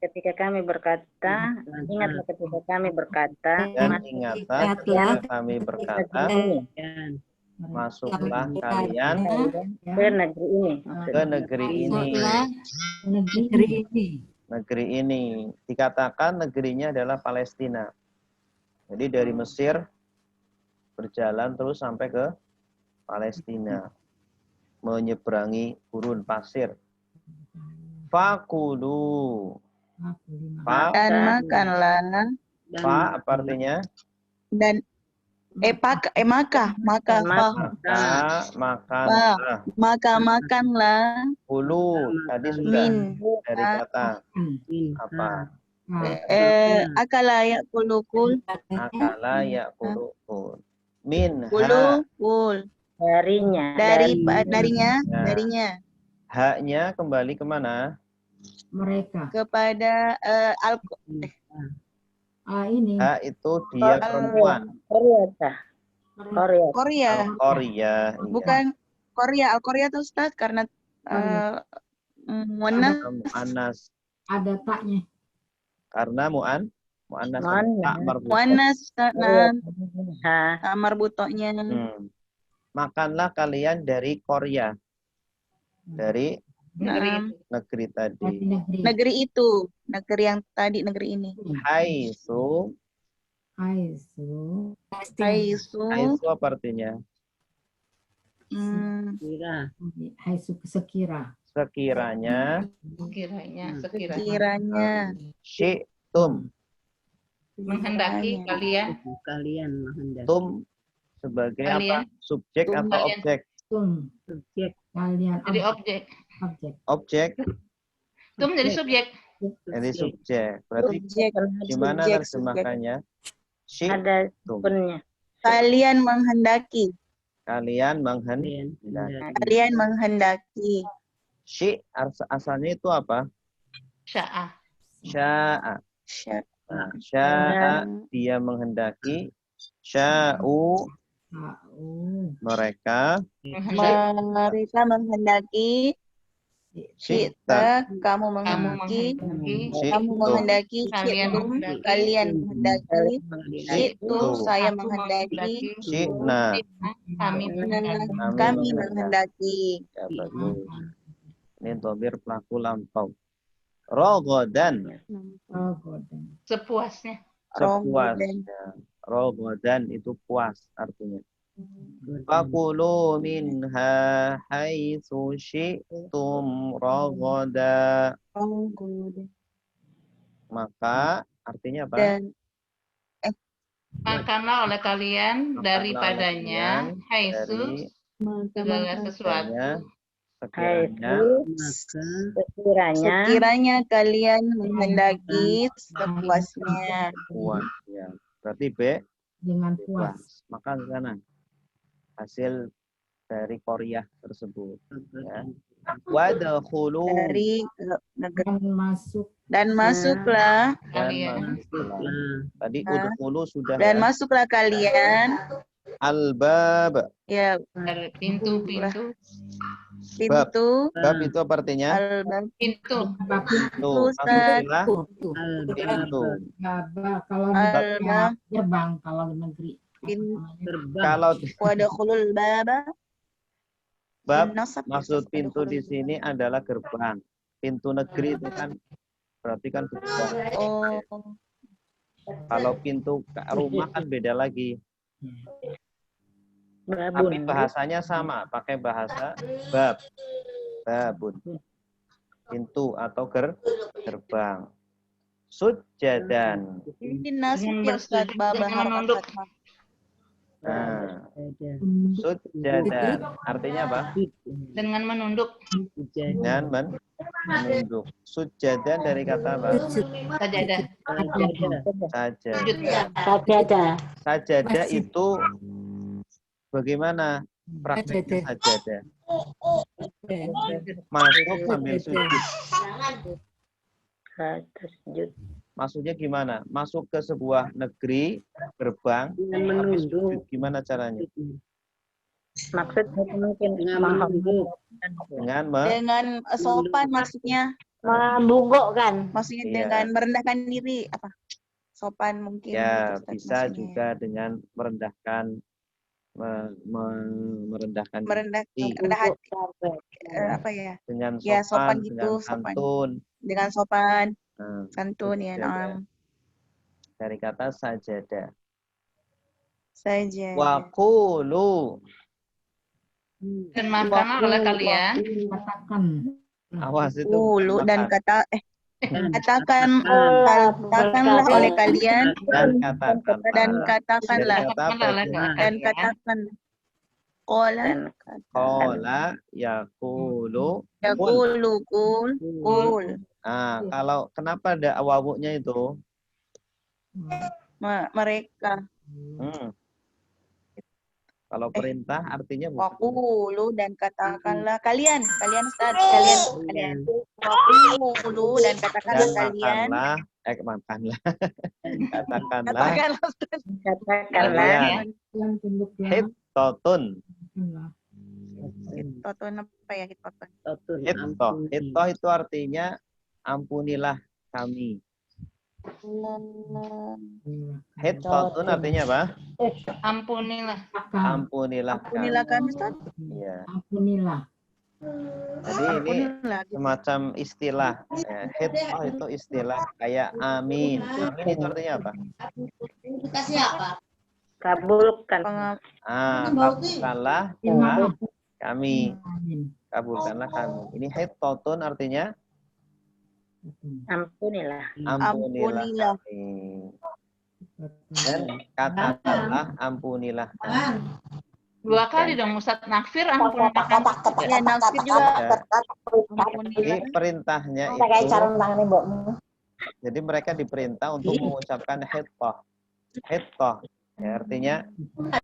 [SPEAKER 7] Ketika kami berkata, ingatlah ketika kami berkata,
[SPEAKER 1] Dan ingatlah ketika kami berkata, masuklah kalian
[SPEAKER 7] ke negeri ini.
[SPEAKER 1] ke negeri ini. Negeri ini dikatakan negerinya adalah Palestina. Jadi dari Mesir berjalan terus sampai ke Palestina, menyeberangi gurun pasir. Fakulu.
[SPEAKER 5] Dan makanlah.
[SPEAKER 1] Fa apa artinya?
[SPEAKER 5] Dan maka makanlah.
[SPEAKER 1] Kulu tadi sudah dari kata apa?
[SPEAKER 5] Akala yakulukul.
[SPEAKER 1] Akala yakulukul. Min
[SPEAKER 5] Kulukul. Darinya.
[SPEAKER 1] Haknya kembali kemana?
[SPEAKER 4] Mereka.
[SPEAKER 5] Kepada
[SPEAKER 4] Ini.
[SPEAKER 1] Hak itu dia perempuan.
[SPEAKER 5] Korea.
[SPEAKER 1] Korea.
[SPEAKER 5] Bukan Korea. Al-Korea itu Ustaz karena
[SPEAKER 1] muannas.
[SPEAKER 4] Ada taknya.
[SPEAKER 1] Karena muannas tak marbutoh.
[SPEAKER 5] Muannas marbutohnya.
[SPEAKER 1] Makanlah kalian dari Korea. Dari negeri tadi.
[SPEAKER 5] Negeri itu. Negeri yang tadi, negeri ini.
[SPEAKER 1] Haisu apa artinya? Sekiranya. Syi'tum.
[SPEAKER 2] Menghendaki kalian.
[SPEAKER 1] Tum sebagai apa? Subjek atau objek?
[SPEAKER 4] Subjek. Kalian.
[SPEAKER 2] Jadi objek.
[SPEAKER 1] Objek.
[SPEAKER 2] Tum jadi subjek.
[SPEAKER 1] Jadi subjek. Berarti
[SPEAKER 7] Subjek.
[SPEAKER 1] gimana
[SPEAKER 5] Subjek,
[SPEAKER 1] terjemahkannya?
[SPEAKER 7] Ada
[SPEAKER 1] Syi'tum.
[SPEAKER 7] punnya.
[SPEAKER 5] Kalian menghendaki.
[SPEAKER 1] Kalian menghendaki.
[SPEAKER 5] Kalian menghendaki.
[SPEAKER 1] Asalnya itu apa?
[SPEAKER 2] Sya'ah.
[SPEAKER 1] Sya'a.
[SPEAKER 5] Sya-
[SPEAKER 1] Nah, sya'a dia menghendaki. Sya'u mereka.
[SPEAKER 5] Mereka menghendaki.
[SPEAKER 1] Syi'ta
[SPEAKER 5] Kamu
[SPEAKER 2] Kamu
[SPEAKER 5] menghendaki.
[SPEAKER 2] menghendaki.
[SPEAKER 5] Kamu menghendaki.
[SPEAKER 2] Kalian
[SPEAKER 5] Syi'tum,
[SPEAKER 2] menghendaki.
[SPEAKER 5] kalian menghendaki. Syi'tu,
[SPEAKER 1] Syi'tu.
[SPEAKER 5] saya
[SPEAKER 2] Aku
[SPEAKER 5] menghendaki.
[SPEAKER 1] Syi'na.
[SPEAKER 2] Kami menghendaki.
[SPEAKER 5] Kami menghendaki.
[SPEAKER 1] Ya, bagus. Ini dhamir pelaku lampau. Rogodan.
[SPEAKER 2] Sepuasnya.
[SPEAKER 1] Sepuasnya. Rogodan itu puas artinya. Fakulu minha haitsu syi'tum rogoda. Maka artinya apa?
[SPEAKER 5] Dan
[SPEAKER 2] Makanlah oleh kalian daripadanya, haitsu segala sesuatu.
[SPEAKER 1] Sekiranya
[SPEAKER 7] Sekiranya
[SPEAKER 5] kalian menghendaki sepuasnya.
[SPEAKER 1] puasnya. Berarti B
[SPEAKER 4] Dengan puas.
[SPEAKER 1] puas. Maka sana hasil dari Korea tersebut. Ya. Wadkhulu
[SPEAKER 5] Dari negeri
[SPEAKER 4] Dan masuk.
[SPEAKER 5] dan masuklah
[SPEAKER 2] Kalian.
[SPEAKER 1] Tadi udkhulu sudah
[SPEAKER 5] dan
[SPEAKER 1] ya.
[SPEAKER 5] masuklah kalian
[SPEAKER 1] Albab.
[SPEAKER 5] ya
[SPEAKER 2] Dari pintu-pintu.
[SPEAKER 5] pintu
[SPEAKER 1] Bab itu apa artinya?
[SPEAKER 5] albab
[SPEAKER 2] Pintu.
[SPEAKER 1] Pintu.
[SPEAKER 5] Ustaz.
[SPEAKER 1] Masukilah pintu.
[SPEAKER 4] Kalau
[SPEAKER 5] Albab.
[SPEAKER 4] gerbang kalau di negeri.
[SPEAKER 1] Kalau
[SPEAKER 5] Wadkhulul baba
[SPEAKER 1] bab
[SPEAKER 5] nasab
[SPEAKER 1] maksud pintu di sini adalah gerbang. Pintu negeri itu kan berarti kan gerbang.
[SPEAKER 5] Oh,
[SPEAKER 1] Kalau pintu rumah kan beda lagi. Tapi
[SPEAKER 7] babun.
[SPEAKER 1] bahasanya sama, pakai bahasa bab. Babun. Pintu atau gerbang. Sujjadan.
[SPEAKER 5] ini nasib ya Ustaz baba
[SPEAKER 2] Jangan menunduk.
[SPEAKER 5] harakat.
[SPEAKER 1] Nah, sujjadan artinya apa?
[SPEAKER 2] Dengan menunduk.
[SPEAKER 1] Dengan menunduk. Sujjadan dari kata apa?
[SPEAKER 2] Sajadah.
[SPEAKER 1] Saja.
[SPEAKER 2] Sujud.
[SPEAKER 6] Sajadah.
[SPEAKER 1] Sajadah itu bagaimana prakteknya sajadah? Masuk sambil sujud.
[SPEAKER 7] Tersujud.
[SPEAKER 1] Maksudnya gimana? Masuk ke sebuah negeri, gerbang, tapi sujud. Gimana caranya?
[SPEAKER 7] Maksudnya mungkin
[SPEAKER 1] Dengan
[SPEAKER 5] Dengan sopan maksudnya
[SPEAKER 6] Membungkukkan.
[SPEAKER 5] maksudnya
[SPEAKER 1] Iya.
[SPEAKER 5] dengan merendahkan diri apa? Sopan mungkin
[SPEAKER 1] ya
[SPEAKER 5] gitu, Ustaz,
[SPEAKER 1] bisa
[SPEAKER 5] maksudnya.
[SPEAKER 1] juga dengan merendahkan merendahkan
[SPEAKER 5] Merendahkan
[SPEAKER 1] diri.
[SPEAKER 5] rendah hati apa ya?
[SPEAKER 1] Dengan
[SPEAKER 5] Ya, sopan
[SPEAKER 1] sopan,
[SPEAKER 5] gitu,
[SPEAKER 1] dengan
[SPEAKER 5] sopan.
[SPEAKER 1] santun.
[SPEAKER 5] Dengan sopan,
[SPEAKER 1] Nah,
[SPEAKER 5] santun ya,
[SPEAKER 1] sajadah. Dari kata sajadah.
[SPEAKER 5] saja.
[SPEAKER 1] Waqulu.
[SPEAKER 2] Dan makanlah oleh kalian.
[SPEAKER 4] Katakan.
[SPEAKER 1] Awas itu.
[SPEAKER 5] Ulu dan
[SPEAKER 1] makan.
[SPEAKER 5] katakanlah oleh kalian
[SPEAKER 1] Dan katakanlah.
[SPEAKER 5] dan katakanlah
[SPEAKER 1] Dari kata apa itu?
[SPEAKER 5] dan katakan qala
[SPEAKER 1] Qala yaqulu.
[SPEAKER 5] yaqulu qul
[SPEAKER 1] Nah, kalau kenapa ada wawunya itu?
[SPEAKER 5] mereka
[SPEAKER 1] Kalau perintah artinya bukan.
[SPEAKER 5] waqulu dan katakanlah kalian Ustaz kalian waqulu dan katakanlah
[SPEAKER 1] Dan
[SPEAKER 5] kalian
[SPEAKER 1] makanlah. Katakanlah
[SPEAKER 5] katakanlah Ustaz.
[SPEAKER 1] kalian
[SPEAKER 4] Yang tunduk
[SPEAKER 1] hitotun.
[SPEAKER 5] Hitotun apa ya hitotun?
[SPEAKER 1] Hitto itu artinya ampunilah kami. Hitotun artinya apa?
[SPEAKER 2] Ampunilah.
[SPEAKER 1] Ampunilah
[SPEAKER 5] Ampunilah kami Ustaz.
[SPEAKER 1] Iya.
[SPEAKER 4] Ampunilah.
[SPEAKER 1] Jadi ini
[SPEAKER 5] Ampunilah.
[SPEAKER 1] semacam istilah. Ya, hitto itu istilah kayak amin. Amin itu artinya apa?
[SPEAKER 7] kabulkan.
[SPEAKER 1] Kabulkanlah kami. Kabulkanlah kami. Ini hitotun artinya
[SPEAKER 7] Ampunilah.
[SPEAKER 1] ampunilah kami. Dan katakanlah ampunilah kami.
[SPEAKER 2] 2 kali dong Ustaz. Nakfir ampunilah kami juga.
[SPEAKER 5] Ya, nafsir juga.
[SPEAKER 1] Jadi perintahnya
[SPEAKER 6] Kayak
[SPEAKER 1] itu,
[SPEAKER 6] sarung tangan mbok.
[SPEAKER 1] jadi mereka diperintah untuk mengucapkan hittah. Hittah, ya, artinya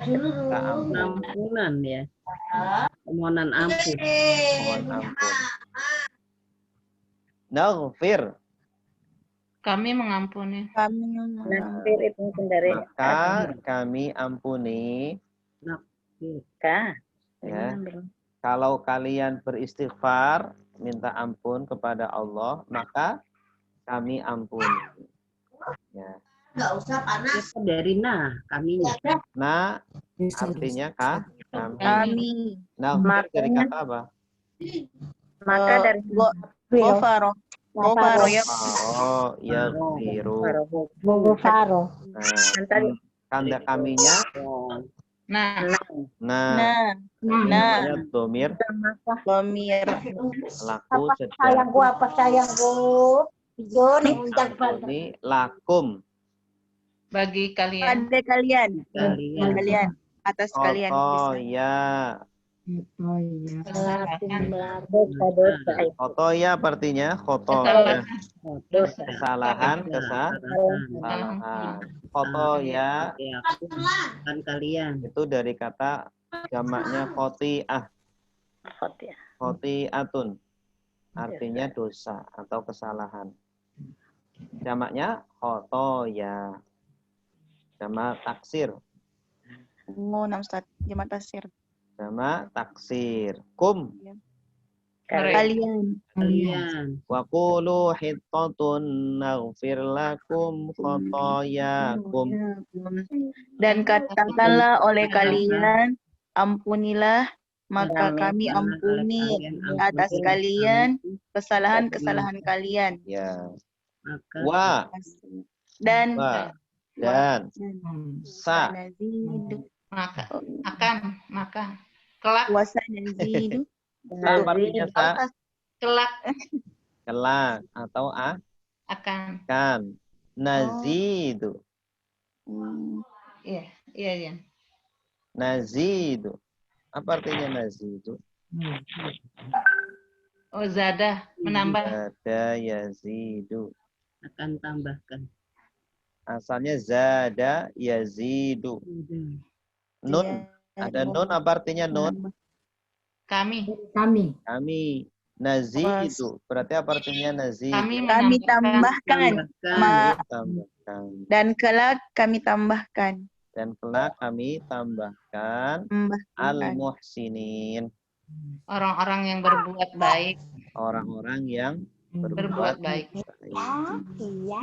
[SPEAKER 1] minta ampun,
[SPEAKER 8] Ampunan ya. Permohonan ampun.
[SPEAKER 1] mohon ampun. Naghfir,
[SPEAKER 2] Kami mengampuni.
[SPEAKER 7] Nakfir itu mungkin dari
[SPEAKER 1] maka kami ampuni.
[SPEAKER 7] Kak.
[SPEAKER 1] Ya, kalau kalian beristighfar, minta ampun kepada Allah, maka kami ampuni. Ya.
[SPEAKER 8] Itu dari kaminya.
[SPEAKER 1] Nah, artinya kami.
[SPEAKER 5] Kami.
[SPEAKER 1] Naghfir dari kata apa?
[SPEAKER 7] Maka dari
[SPEAKER 5] Gofaro. Gofaro ya.
[SPEAKER 1] Oh, ya biru.
[SPEAKER 6] Faro.
[SPEAKER 1] Nah, tanda kaminya.
[SPEAKER 2] Nah,
[SPEAKER 1] Nah, namanya domir
[SPEAKER 5] Domir.
[SPEAKER 1] laku sedang
[SPEAKER 6] Sayangku apa sayangku? Yo nih unjak
[SPEAKER 1] ampuni lakum.
[SPEAKER 2] bagi kalian.
[SPEAKER 5] Pada kalian.
[SPEAKER 8] Kalian.
[SPEAKER 5] Kalian. Atas kalian.
[SPEAKER 1] Oh ya.
[SPEAKER 4] Oh iya.
[SPEAKER 7] dosa-dosa.
[SPEAKER 1] Khotoya artinya khotoya. Kesalahan, kesalahan. Khotoya
[SPEAKER 8] Ya, kan kalian.
[SPEAKER 1] itu dari kata jamaknya khoti'ah. Khoti'atun. Artinya dosa atau kesalahan. Jamaknya khotoya. Jamak taksir.
[SPEAKER 5] Ngunam Ustaz. Jamak tasir.
[SPEAKER 1] Jamak taksir. Kum.
[SPEAKER 5] Kalian.
[SPEAKER 8] Kalian.
[SPEAKER 1] Wa qulu hittatun naghfir lakum khotoyakum.
[SPEAKER 5] Dan katakanlah oleh kalian, ampunilah, maka kami ampuni atas kalian kesalahan-kesalahan kalian.
[SPEAKER 1] Ya.
[SPEAKER 8] Maka
[SPEAKER 1] Wa
[SPEAKER 5] Dan
[SPEAKER 1] dan sa
[SPEAKER 2] Maka maka kelak
[SPEAKER 5] puasa nazidu.
[SPEAKER 1] sa artinya sa
[SPEAKER 2] kelak
[SPEAKER 1] kelak atau
[SPEAKER 2] akan.
[SPEAKER 1] akan nazidu.
[SPEAKER 2] Iya, iya.
[SPEAKER 1] Nazidu. Apa artinya nazidu?
[SPEAKER 2] Oh, zada menambah.
[SPEAKER 1] Zada yazidu.
[SPEAKER 8] akan tambahkan.
[SPEAKER 1] Asalnya zada yazidu. Nun, ada nun apa artinya nun?
[SPEAKER 2] Kami
[SPEAKER 1] Kami. Nazidu. Berarti apa artinya nazidu?
[SPEAKER 5] Kami tambahkan.
[SPEAKER 1] Tambahkan.
[SPEAKER 5] Dan kelak kami tambahkan.
[SPEAKER 1] Dan kelak kami tambahkan al-muhsinin.
[SPEAKER 2] Orang-orang yang berbuat baik.
[SPEAKER 1] Orang-orang yang
[SPEAKER 2] Berbuat baik.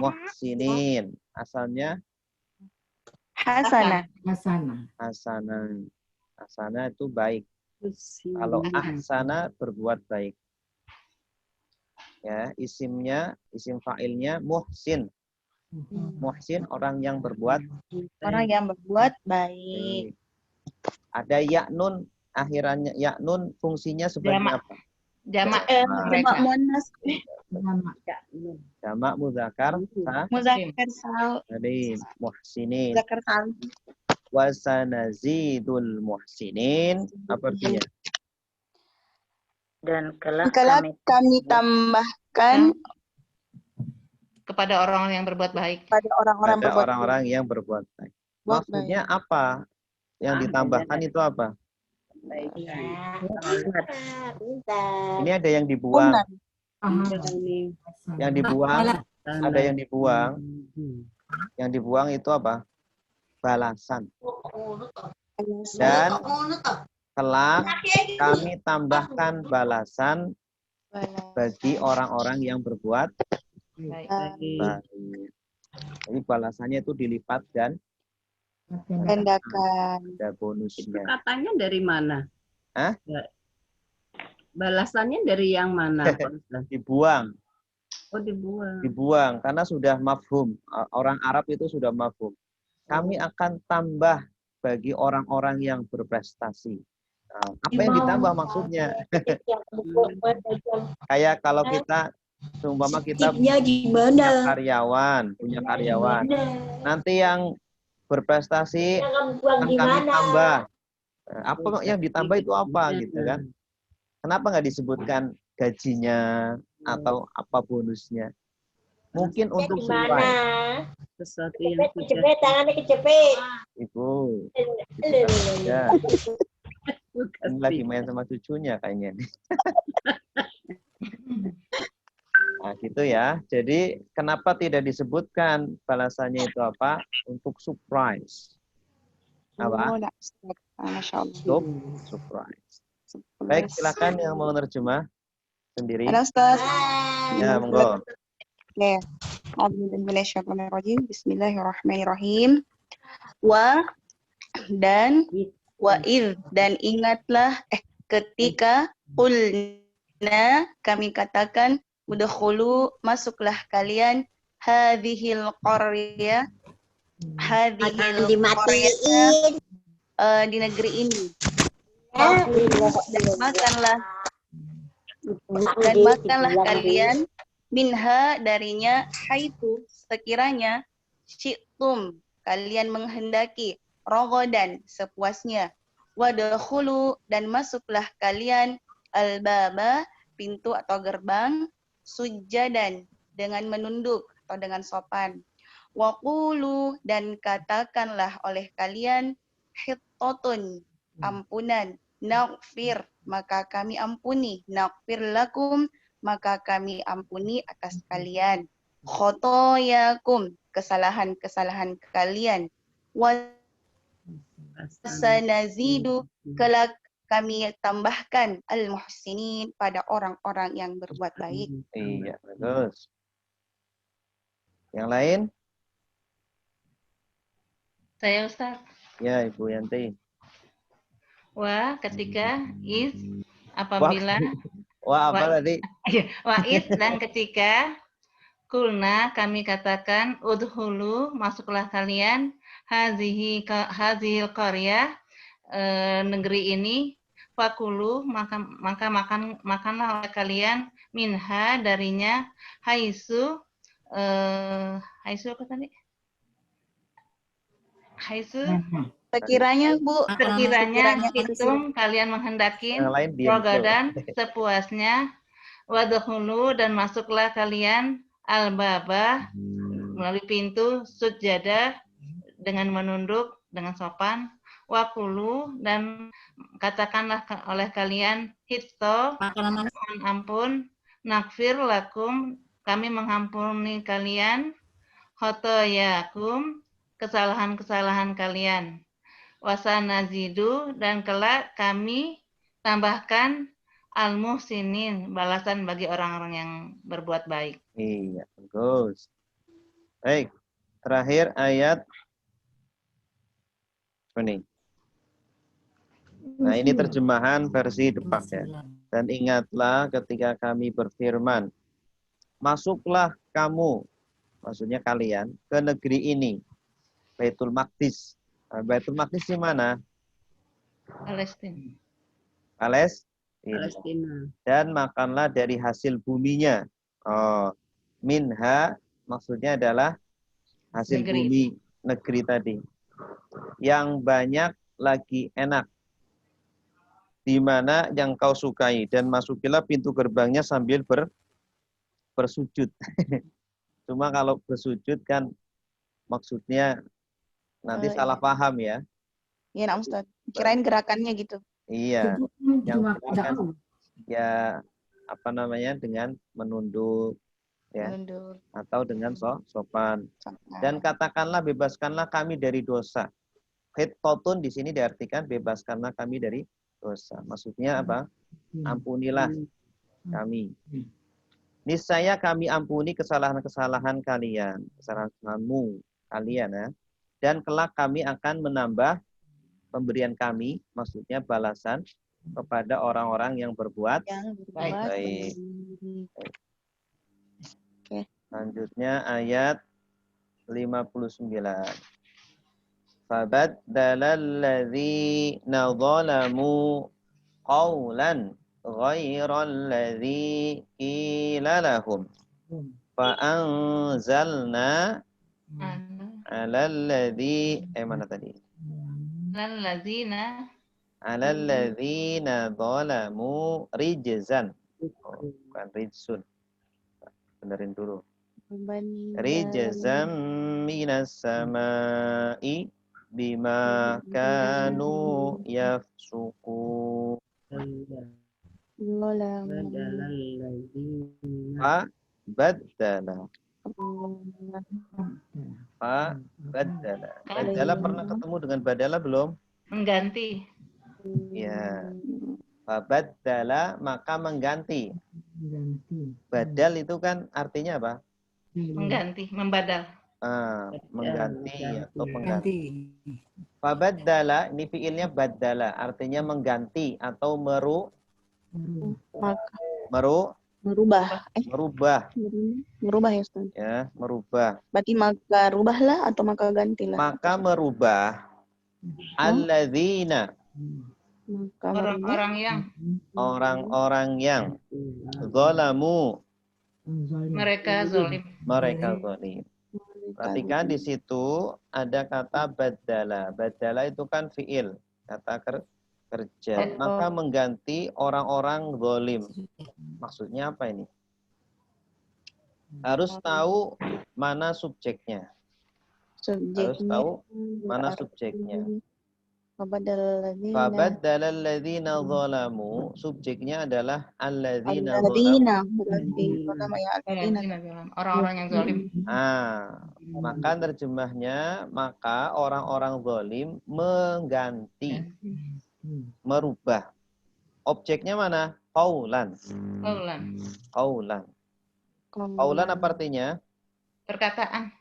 [SPEAKER 1] Muhsinin. Asalnya
[SPEAKER 5] Hasanah.
[SPEAKER 1] Hasanah itu baik. Kalau ahsana berbuat baik. Ya, isim fa'ilnya muhsin. Muhsin orang yang berbuat
[SPEAKER 5] Baik.
[SPEAKER 1] Ada yaknun, akhirannya yaknun, fungsinya sebagai apa?
[SPEAKER 2] Jamak
[SPEAKER 5] Jamak muannas.
[SPEAKER 1] Jamak muzakkar
[SPEAKER 5] Muzakkar
[SPEAKER 1] salim. Muhsinin.
[SPEAKER 5] Muzakkar salim.
[SPEAKER 1] Wasanazidul muhsinin. Apa artinya?
[SPEAKER 7] Dan kelak
[SPEAKER 5] kami tambahkan
[SPEAKER 2] kepada orang yang berbuat baik.
[SPEAKER 5] pada orang-orang
[SPEAKER 1] Ada orang-orang yang berbuat baik. Maksudnya apa? Yang ditambahkan itu apa? Ini ada yang dibuang. Yang dibuang, ada yang dibuang. Yang dibuang itu apa? Balasan. Dan kelak kami tambahkan balasan bagi orang-orang yang berbuat baik. Jadi balasannya itu dilipat dan
[SPEAKER 5] gandakan.
[SPEAKER 1] ada bonusnya.
[SPEAKER 8] Katanya dari mana?
[SPEAKER 1] Hah?
[SPEAKER 8] Balasannya dari yang mana?
[SPEAKER 1] Dibuang.
[SPEAKER 8] Oh, dibuang.
[SPEAKER 1] Dibuang karena sudah mafhum. Orang Arab itu sudah mafhum. Kami akan tambah bagi orang-orang yang berprestasi. Apa yang ditambah maksudnya? Kayak kalau kita, seumpama kita punya karyawan. Nanti yang berprestasi akan kami tambah. Apa yang ditambah itu apa gitu kan? Kenapa nggak disebutkan gajinya atau apa bonusnya? Mungkin untuk
[SPEAKER 6] Gimana?
[SPEAKER 8] Sesuatu yang sudah
[SPEAKER 6] Kejepit, tangannya kejepit.
[SPEAKER 1] Ibu. Ya. Ini lagi main sama cucunya kayaknya. Nah, gitu ya. Jadi kenapa tidak disebutkan balasannya itu apa? Untuk surprise. Apa?
[SPEAKER 5] Masya Allah.
[SPEAKER 1] Surprise. Baik, silakan yang mau nerjemah sendiri.
[SPEAKER 5] Ada Ustaz.
[SPEAKER 1] Ya, monggo.
[SPEAKER 5] Oke. Bismillahirrahmanirrahim. Wa dan dan ingatlah ketika qulna kami katakan udkhulu masuklah kalian hadhil qaryah
[SPEAKER 6] Dimatiin.
[SPEAKER 5] di negeri ini
[SPEAKER 6] Ya.
[SPEAKER 5] dan makanlah kalian minha darinya haitu sekiranya syi'tum kalian menghendaki rogodan sepuasnya wadkhulu dan masuklah kalian al-baba pintu atau gerbang sujadan dengan menunduk atau dengan sopan waqulu dan katakanlah oleh kalian hittatun ampunan naghfir maka kami ampuni naghfir lakum maka kami ampuni atas kalian khotoyakum kesalahan-kesalahan kalian wasanazidu kelak kami tambahkan al-muhsinin pada orang-orang yang berbuat baik.
[SPEAKER 1] Iya, bagus. Yang lain?
[SPEAKER 2] Saya Ustaz.
[SPEAKER 1] Ya, Ibu Yanti.
[SPEAKER 2] Wa ketika is apabila
[SPEAKER 1] Wah, apa
[SPEAKER 2] wa,
[SPEAKER 1] tadi?
[SPEAKER 2] wa is dan ketika kulna kami katakan udhulu masuklah kalian hazihil qaryah negeri ini fakulu maka makanlah oleh kalian minha darinya haisu apa tadi? Haisu
[SPEAKER 5] Sekiranya Bu,
[SPEAKER 2] sekiranya hitung kalian menghendaki
[SPEAKER 1] Yang lain diam,
[SPEAKER 2] rogadan sepuasnya wadkhulu dan masuklah kalian al-baba melalui pintu sujada dengan menunduk dengan sopan wakulu dan katakanlah oleh kalian hitto mohon ampun nakfir lakum kami mengampuni kalian khotoyakum kesalahan-kesalahan kalian wasanazidu dan kelak kami tambahkan al-muhsinin balasan bagi orang-orang yang berbuat baik.
[SPEAKER 1] Iya, bagus. Baik, terakhir ayat ini. Nah, ini terjemahan versi Depak ya. Dan ingatlah ketika kami berfirman, masuklah kamu, maksudnya kalian, ke negeri ini, Baitul Maqdis. Nah, Baitul Maqdis di mana?
[SPEAKER 2] Palestina.
[SPEAKER 8] Palestina.
[SPEAKER 1] Dan makanlah dari hasil buminya. Oh, minha maksudnya adalah hasil bumi negeri tadi. Yang banyak lagi enak. Di mana yang kau sukai dan masukilah pintu gerbangnya sambil bersujud. Cuma kalau bersujud kan maksudnya nanti salah paham ya.
[SPEAKER 5] Iya, nah, Ustaz. Kirain gerakannya gitu.
[SPEAKER 1] Iya. Yang gerakan ya apa namanya dengan menunduk ya atau dengan sopan. Dan katakanlah bebaskanlah kami dari dosa. Khittotun di sini diartikan bebaskanlah kami dari dosa. Maksudnya apa? Ampunilah kami. Niscaya kami ampuni kesalahan-kesalahan kalian, kesalahan-kesalahanmu kalian ya. Dan kelak kami akan menambah pemberian kami, maksudnya balasan kepada orang-orang yang berbuat baik.
[SPEAKER 5] Oke.
[SPEAKER 1] Selanjutnya ayat 59. Fabaddala alladzina zalamu qawlan ghairal ladzi qila lahum fa anzalna alal ladzi mana tadi?
[SPEAKER 2] Lallazina
[SPEAKER 1] 'alal ladzina zalamu rijzan. Oh, bukan rijsun. Benerin dulu. Rijzam minas sama'i bima kanu yafsuku. Fa baddala. Fa baddala. Baddala pernah ketemu dengan badala belum?
[SPEAKER 2] Mengganti.
[SPEAKER 1] Ya. Fa baddala maka mengganti. Badal itu kan artinya apa?
[SPEAKER 2] Mengganti, membadal.
[SPEAKER 1] Mengganti atau pengganti. Fa baddala ini fiilnya baddala, artinya mengganti atau merubah.
[SPEAKER 5] Merubah ya Ustaz.
[SPEAKER 1] Ya, merubah.
[SPEAKER 5] Berarti maka rubahlah atau maka gantilah.
[SPEAKER 1] Maka merubah alladzina orang-orang yang zalamu
[SPEAKER 2] Mereka zalim.
[SPEAKER 1] Perhatikan di situ ada kata badala. Badala itu kan fiil, kata kerja. Maka mengganti orang-orang zalim. Maksudnya apa ini? Harus tahu mana subjeknya. Harus tahu mana subjeknya. Fabaddala alladzina zalamu, subjeknya adalah alladzina zalamu.
[SPEAKER 2] Orang-orang yang zalim.
[SPEAKER 1] Maka terjemahnya, maka orang-orang zalim mengganti, merubah. Objeknya mana? Qaulan. Qaulan apa artinya?
[SPEAKER 2] Perkataan.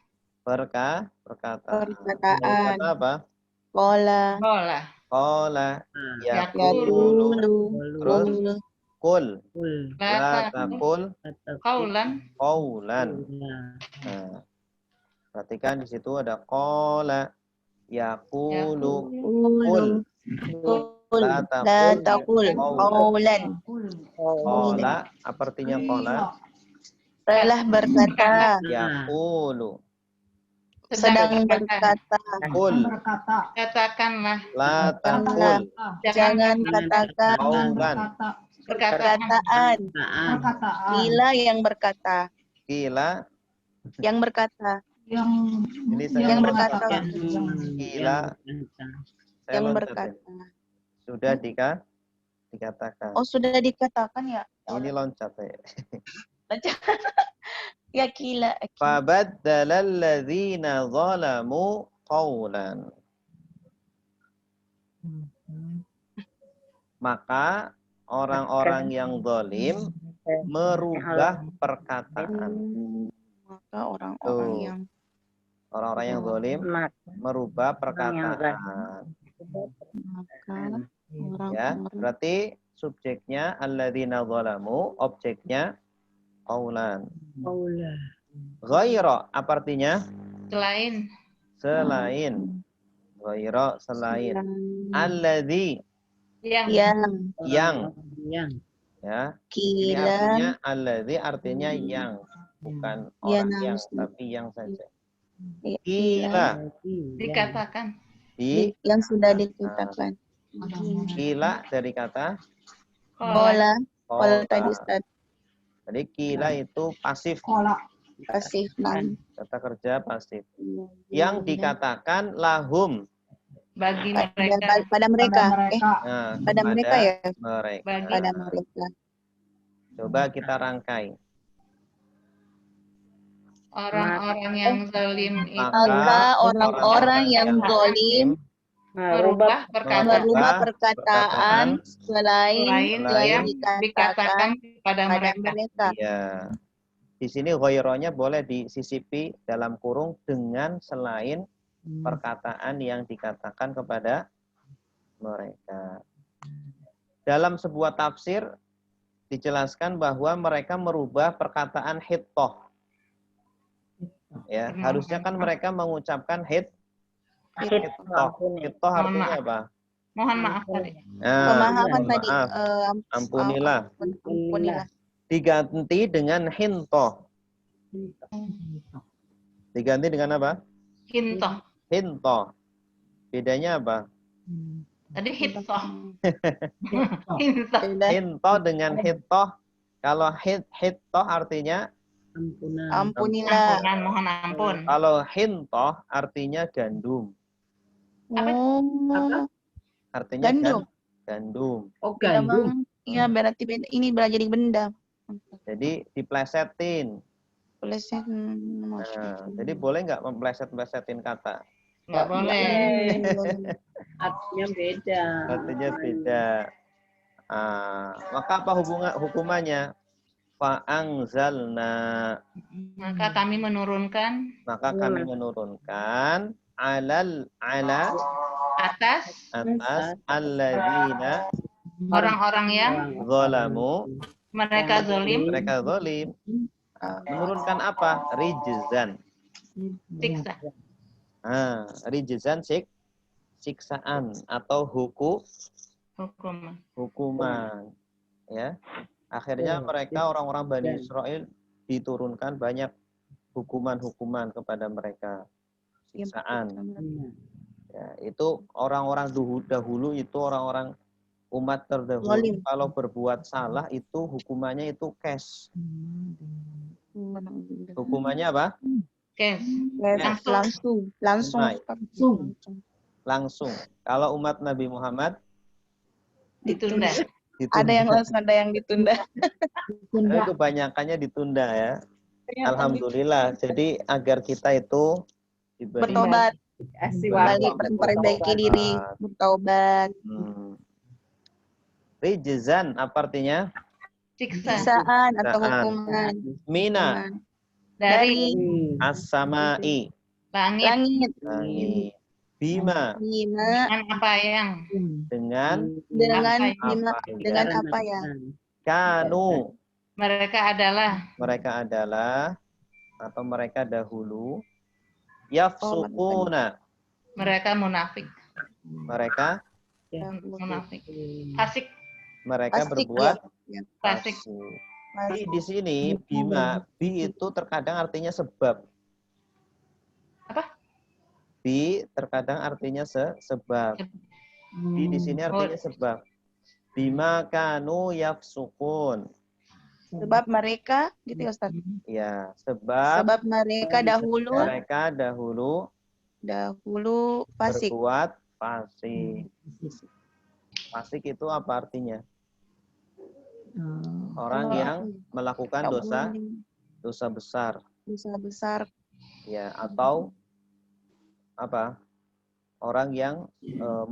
[SPEAKER 1] Perkataan. Apa?
[SPEAKER 5] Qala
[SPEAKER 1] yaqulu. Terus kul. La taqul
[SPEAKER 2] Qaulan.
[SPEAKER 1] Perhatikan di situ ada qala yaqulu kul. La taqul
[SPEAKER 5] qaulan.
[SPEAKER 1] Qala apa artinya qala?
[SPEAKER 5] Telah berkata.
[SPEAKER 1] Yaqulu.
[SPEAKER 5] Sedang berkata.
[SPEAKER 1] Kul.
[SPEAKER 2] Katakanlah.
[SPEAKER 1] La taqul.
[SPEAKER 5] Jangan katakan.
[SPEAKER 2] Perkataan.
[SPEAKER 5] Kila yang berkata.
[SPEAKER 1] Kila.
[SPEAKER 5] Yang berkata.
[SPEAKER 1] Yang berkata. Kila.
[SPEAKER 5] Yang berkata.
[SPEAKER 1] Sudah dikatakan.
[SPEAKER 5] Oh, sudah dikatakan ya.
[SPEAKER 1] Ini loncat ya.
[SPEAKER 5] Ya kila.
[SPEAKER 1] Fabaddala alladzina zalamu qaulan. Maka orang-orang yang zalim merubah perkataan.
[SPEAKER 5] Maka orang-orang
[SPEAKER 1] yang zalim merubah perkataan. Ya, berarti subjeknya alladzina zalamu, objeknya qaulan. Ghaira apa artinya? Selain. Ghaira selain. Alladzi yang. Ya. Ini artinya alladzi artinya yang, bukan orang yang, tapi yang saja. Kila
[SPEAKER 2] Dikatakan.
[SPEAKER 5] Yang sudah dikatakan.
[SPEAKER 1] Kila dari kata
[SPEAKER 5] Qala tadi Ustaz.
[SPEAKER 1] Jadi kila itu pasif.
[SPEAKER 5] Pasif.
[SPEAKER 1] Kata kerja pasif. Yang dikatakan lahum.
[SPEAKER 2] Bagi mereka.
[SPEAKER 5] Pada mereka.
[SPEAKER 1] Pada
[SPEAKER 5] mereka ya.
[SPEAKER 1] Pada mereka. Coba kita rangkai.
[SPEAKER 2] Orang-orang yang zalim itu.
[SPEAKER 5] Maka orang-orang yang zalim
[SPEAKER 2] merubah
[SPEAKER 5] perkataan selain yang
[SPEAKER 2] dikatakan kepada mereka.
[SPEAKER 1] Ya. Di sini ghairanya boleh disisipi dalam kurung dengan selain perkataan yang dikatakan kepada mereka. Dalam sebuah tafsir dijelaskan bahwa mereka merubah perkataan hittah. Ya, harusnya kan mereka mengucapkan hittah. Hittah artinya apa?
[SPEAKER 2] Mohon maaf tadi.
[SPEAKER 5] Pemahaman tadi.
[SPEAKER 1] Ampunilah. Diganti dengan hintoh. Diganti dengan apa?
[SPEAKER 2] Hintoh.
[SPEAKER 1] Hintoh. Bedanya apa?
[SPEAKER 2] Tadi hittoh.
[SPEAKER 4] Hittoh.
[SPEAKER 2] Hittoh.
[SPEAKER 1] Hinto dengan hittoh. Kalau hittoh artinya
[SPEAKER 8] Ampunan.
[SPEAKER 5] Ampunilah.
[SPEAKER 2] Ampunan, mohon ampun.
[SPEAKER 1] kalau hintoh artinya gandum.
[SPEAKER 5] Oh,
[SPEAKER 1] Artinya
[SPEAKER 5] Gandum.
[SPEAKER 1] gandum.
[SPEAKER 8] Oh,
[SPEAKER 5] iya
[SPEAKER 8] gandum.
[SPEAKER 5] bang. Iya berarti ini belajar jadi benda.
[SPEAKER 1] Jadi diplesetin.
[SPEAKER 5] Pleset.
[SPEAKER 1] Nah, jadi boleh nggak mempleset-plesetin kata?
[SPEAKER 2] Nggak boleh.
[SPEAKER 8] Artinya beda.
[SPEAKER 1] Artinya beda. Maka apa hukumannya? Fa'angzalna.
[SPEAKER 2] Maka kami menurunkan
[SPEAKER 1] Maka kami menurunkan ala
[SPEAKER 2] atas
[SPEAKER 1] atas alladzina
[SPEAKER 2] orang-orang yang
[SPEAKER 1] zalamu,
[SPEAKER 2] mereka zolim,
[SPEAKER 1] mereka zalim. Menurunkan apa? Rijzan.
[SPEAKER 2] siksa.
[SPEAKER 1] Rijzan siksaan atau hukuman. Ya. Akhirnya mereka orang-orang Bani Israel diturunkan banyak hukuman-hukuman kepada mereka. Siksaan. Ya, itu orang-orang dahulu itu orang-orang umat terdahulu
[SPEAKER 5] Zalim.
[SPEAKER 1] kalau berbuat salah itu hukumannya itu cash. Hukumannya apa?
[SPEAKER 2] Oke.
[SPEAKER 5] Langsung.
[SPEAKER 1] Langsung. Kalau umat Nabi Muhammad
[SPEAKER 2] Ditunda.
[SPEAKER 5] Ada yang langsung, ada yang ditunda.
[SPEAKER 1] Tapi kebanyakannya ditunda ya. Alhamdulillah. Jadi agar kita itu diberi
[SPEAKER 5] Bertobat, kembali
[SPEAKER 1] waktu.
[SPEAKER 5] memperbaiki diri, bertobat.
[SPEAKER 1] Rijzan apa artinya?
[SPEAKER 2] Siksa.
[SPEAKER 5] Siksaan atau
[SPEAKER 1] Siksaan.
[SPEAKER 5] hukuman.
[SPEAKER 1] Mina
[SPEAKER 2] Dari
[SPEAKER 1] as-samai.
[SPEAKER 2] langit.
[SPEAKER 1] Langit. Bima
[SPEAKER 2] Dengan apa yang?
[SPEAKER 1] dengan
[SPEAKER 5] Dengan apa ya?
[SPEAKER 1] kanu.
[SPEAKER 2] Mereka adalah
[SPEAKER 1] atau mereka dahulu yafsukuna.
[SPEAKER 2] mereka munafik.
[SPEAKER 1] Mereka
[SPEAKER 2] Munafik. Fasik.
[SPEAKER 1] mereka
[SPEAKER 5] Fasik,
[SPEAKER 1] berbuat
[SPEAKER 2] Fasik.
[SPEAKER 1] Di sini bima, bi itu terkadang artinya sebab.
[SPEAKER 2] Apa?
[SPEAKER 1] Bi terkadang artinya sebab. Bi di sini artinya sebab. Bima kanu yafsukun.
[SPEAKER 5] Sebab mereka, gitu ya Ustaz?
[SPEAKER 1] Ya, sebab
[SPEAKER 5] mereka dahulu fasik.
[SPEAKER 1] berbuat fasik. Fasik itu apa artinya? Orang yang melakukan dosa besar.
[SPEAKER 5] Dosa besar.
[SPEAKER 1] Ya, atau apa? Orang yang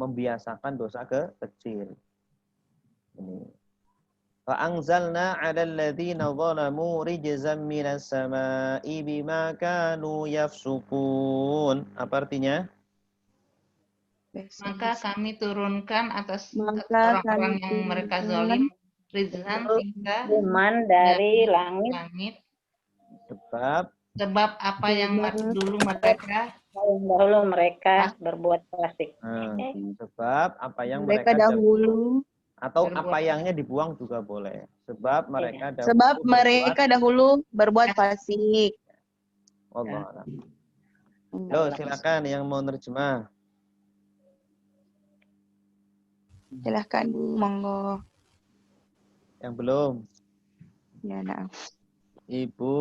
[SPEAKER 1] membiasakan dosa kecil. Ini. Fa'angzalna 'alal ladzina zalamu rijzan minas sama'i bima kanu yafsukun. Apa artinya?
[SPEAKER 2] Maka kami turunkan atas orang-orang yang mereka zalim rizqan hingga
[SPEAKER 7] hukuman dari langit
[SPEAKER 1] sebab
[SPEAKER 2] apa yang dahulu mereka berbuat fasik.
[SPEAKER 1] Sebab apa yang
[SPEAKER 5] mereka dahulu
[SPEAKER 1] atau apa yangnya dibuang juga boleh. Sebab mereka
[SPEAKER 5] dahulu berbuat fasik.
[SPEAKER 1] Allah a'lam. Yo, silakan yang mau nerjemah.
[SPEAKER 5] Silahkan Bu, monggo.
[SPEAKER 1] Yang belum?
[SPEAKER 5] Ya, nah.
[SPEAKER 1] Ibu.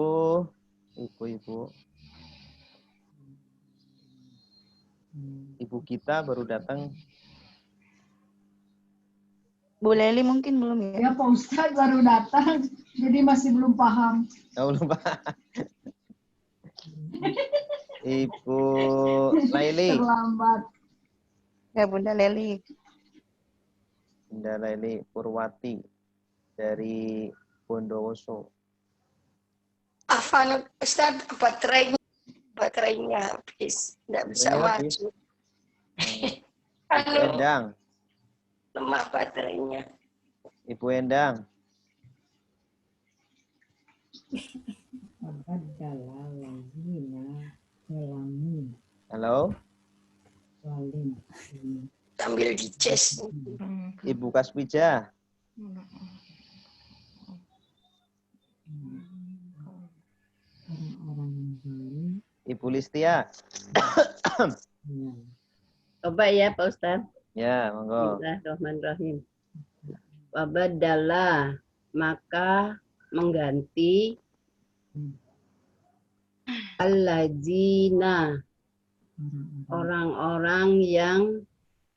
[SPEAKER 1] Ibu kita baru datang.
[SPEAKER 5] Bu Leli mungkin belum ya?
[SPEAKER 4] Ya Pak Ustadz baru datang, jadi masih belum paham.
[SPEAKER 1] Belum paham. Ibu Laili.
[SPEAKER 4] Terlambat.
[SPEAKER 5] Ya Bunda Leli.
[SPEAKER 1] Bunda Laili Purwati dari Bondowoso.
[SPEAKER 3] Afan Ustaz, baterainya habis, tidak bisa maju.
[SPEAKER 1] Ibu Endang.
[SPEAKER 3] Lemah baterainya.
[SPEAKER 1] Ibu Endang. Halo.
[SPEAKER 3] Sambil dices.
[SPEAKER 1] Ibu Kasbija. Ibu Listia.
[SPEAKER 8] Coba ya Pak Ustaz.
[SPEAKER 1] Ya, monggo.
[SPEAKER 8] Bismillahirrahmanirrahim. Wabadala, maka mengganti alladzina, orang-orang yang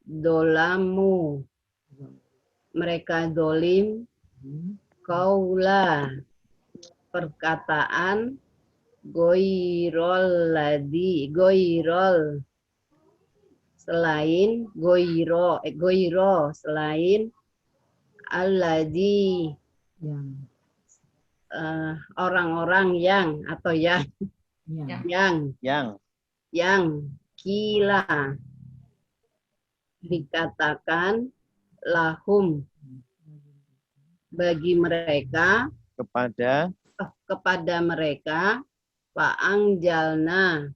[SPEAKER 8] dolamu, mereka dolim, kaula, perkataan, goirol, selain, selain, alladzi, orang-orang yang, atau yang, yang kila, dikatakan lahum, bagi mereka, kepada mereka, fa'angjalna,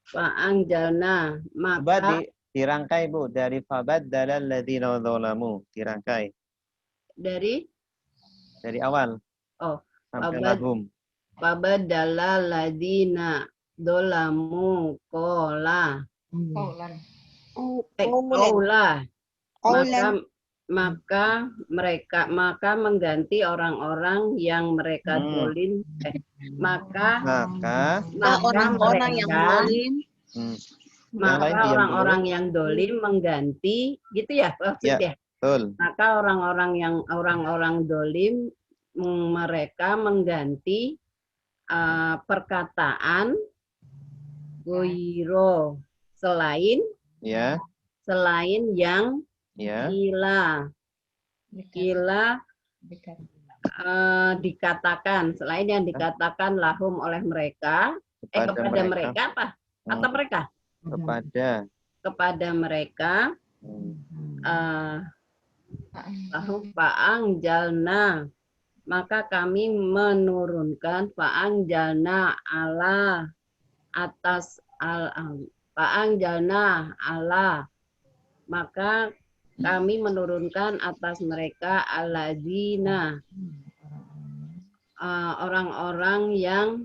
[SPEAKER 1] Coba
[SPEAKER 8] maka
[SPEAKER 1] dirangkai Bu dari fabaddala alladzina zalamu, dirangkai
[SPEAKER 8] dari
[SPEAKER 1] awal sampai lahum.
[SPEAKER 8] Fabadala ladina dolamu kola. Maka mengganti orang-orang yang mereka dolim. Maka orang-orang yang dolim. Maka orang-orang yang dolim mengganti, gitu ya maksudnya.
[SPEAKER 1] Betul.
[SPEAKER 8] Maka orang-orang dolim mereka mengganti perkataan goiro, selain yang kila dikatakan, selain yang dikatakan lahum oleh mereka, kepada mereka apa? Atau mereka? Kepada mereka, lahum fa'angjalna, maka kami menurunkan fa'angjalna ala, atas fa'angjalna ala, maka kami menurunkan atas mereka alladzina, orang-orang yang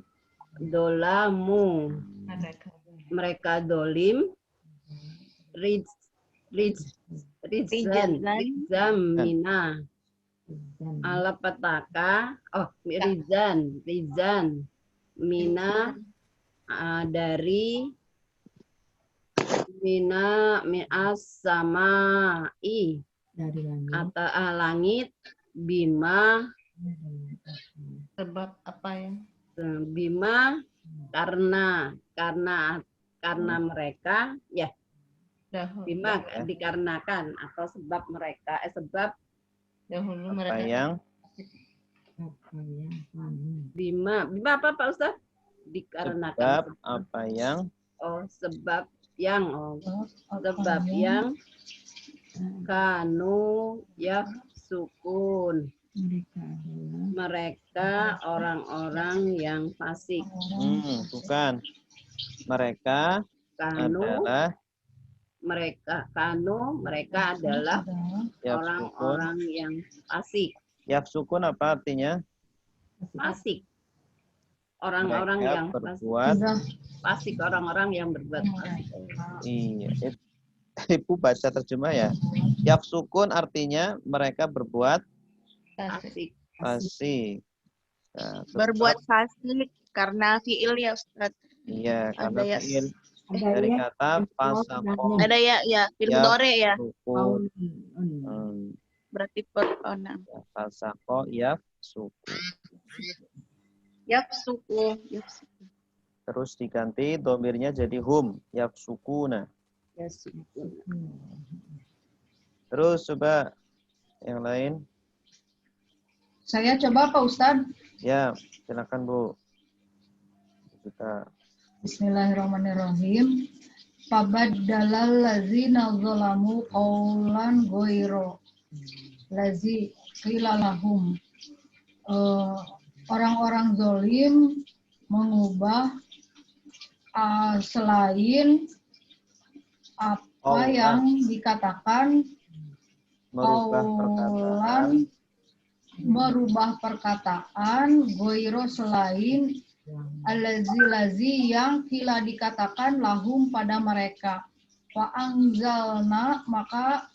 [SPEAKER 8] dolamu, mereka dolim, rizan mina, ala petaka, rizan mina, dari mi'as samai, atau langit, bima,
[SPEAKER 2] Sebab apa ya?
[SPEAKER 8] Bima, karena mereka, ya, bima dikarenakan, atau sebab mereka, sebab
[SPEAKER 2] dahulu
[SPEAKER 1] Apa
[SPEAKER 2] mereka
[SPEAKER 1] yang
[SPEAKER 8] bima apa Pak Ustaz? Dikarenakan
[SPEAKER 1] sebab apa yang
[SPEAKER 8] sebab yang kanu sukun, mereka orang-orang yang fasik.
[SPEAKER 1] Bukan, mereka adalah
[SPEAKER 8] orang-orang yang fasik.
[SPEAKER 1] Yafsukun apa artinya?
[SPEAKER 8] Fasik. Orang-orang yang
[SPEAKER 1] berbuat
[SPEAKER 8] fasik, orang-orang yang berbuat fasik.
[SPEAKER 1] Iya, Ibu baca terjemah ya. Yafsukun artinya mereka berbuat
[SPEAKER 8] Fasik.
[SPEAKER 1] Nah,
[SPEAKER 5] Berbuat fasik karena fiil ya Ustaz.
[SPEAKER 1] Iya, karena
[SPEAKER 5] Ada ya.
[SPEAKER 1] fiil dari kata fasaqo.
[SPEAKER 5] Ada ya, fiil mudhari ya.
[SPEAKER 1] Sukun.
[SPEAKER 5] Berarti
[SPEAKER 1] Fasaqo yafsuku.
[SPEAKER 5] Yafsuku.
[SPEAKER 1] Terus diganti domirnya jadi hum, yafsukuna. Terus coba yang lain.
[SPEAKER 9] Saya coba Pak Ustadz.
[SPEAKER 1] Ya, silakan Bu. Kita.
[SPEAKER 9] Bismillahirrahmanirrahim. Fabaddalal ladzina zalamu qaulan ghaira lazi qila lahum. Orang-orang zalim mengubah selain apa yang dikatakan, merubah perkataan goiro, selain alazi yang kila dikatakan lahum pada mereka. wa anzalna maka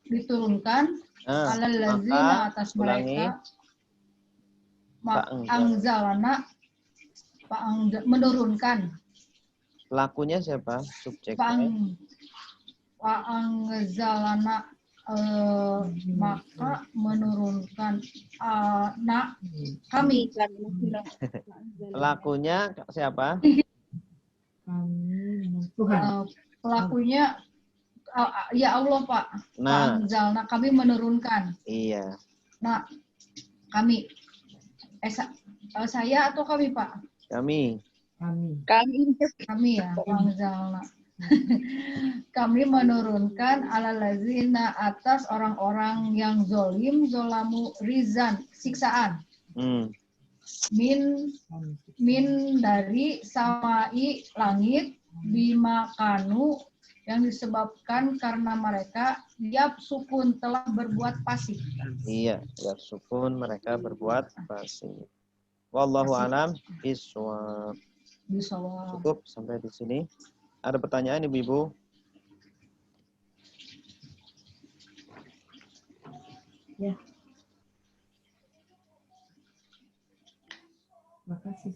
[SPEAKER 9] diturunkan alal lazina atas mereka anzalna menurunkan.
[SPEAKER 1] Pelakunya siapa? Subjeknya.
[SPEAKER 9] Wa anzalna maka menurunkan kami.
[SPEAKER 1] Pelakunya siapa?
[SPEAKER 4] Tuhan.
[SPEAKER 9] Pelakunya ya Allah Pak.
[SPEAKER 1] Nah.
[SPEAKER 9] Anzalna kami menurunkan.
[SPEAKER 1] Iya.
[SPEAKER 9] Nah, kami. Saya atau kami Pak?
[SPEAKER 1] Kami.
[SPEAKER 9] Kami ya, anzalna. Kami menurunkan ala lazina atas orang-orang yang zolim, zolamu rizan, siksaan. Min dari samai langit, bimakanu yang disebabkan karena mereka yap sukun telah berbuat pasif.
[SPEAKER 1] Iya, yap sukun mereka berbuat pasif. Wallahu alam bisawab. Cukup sampai di sini. Ada pertanyaan Ibu-ibu?
[SPEAKER 4] Ya. Makasih.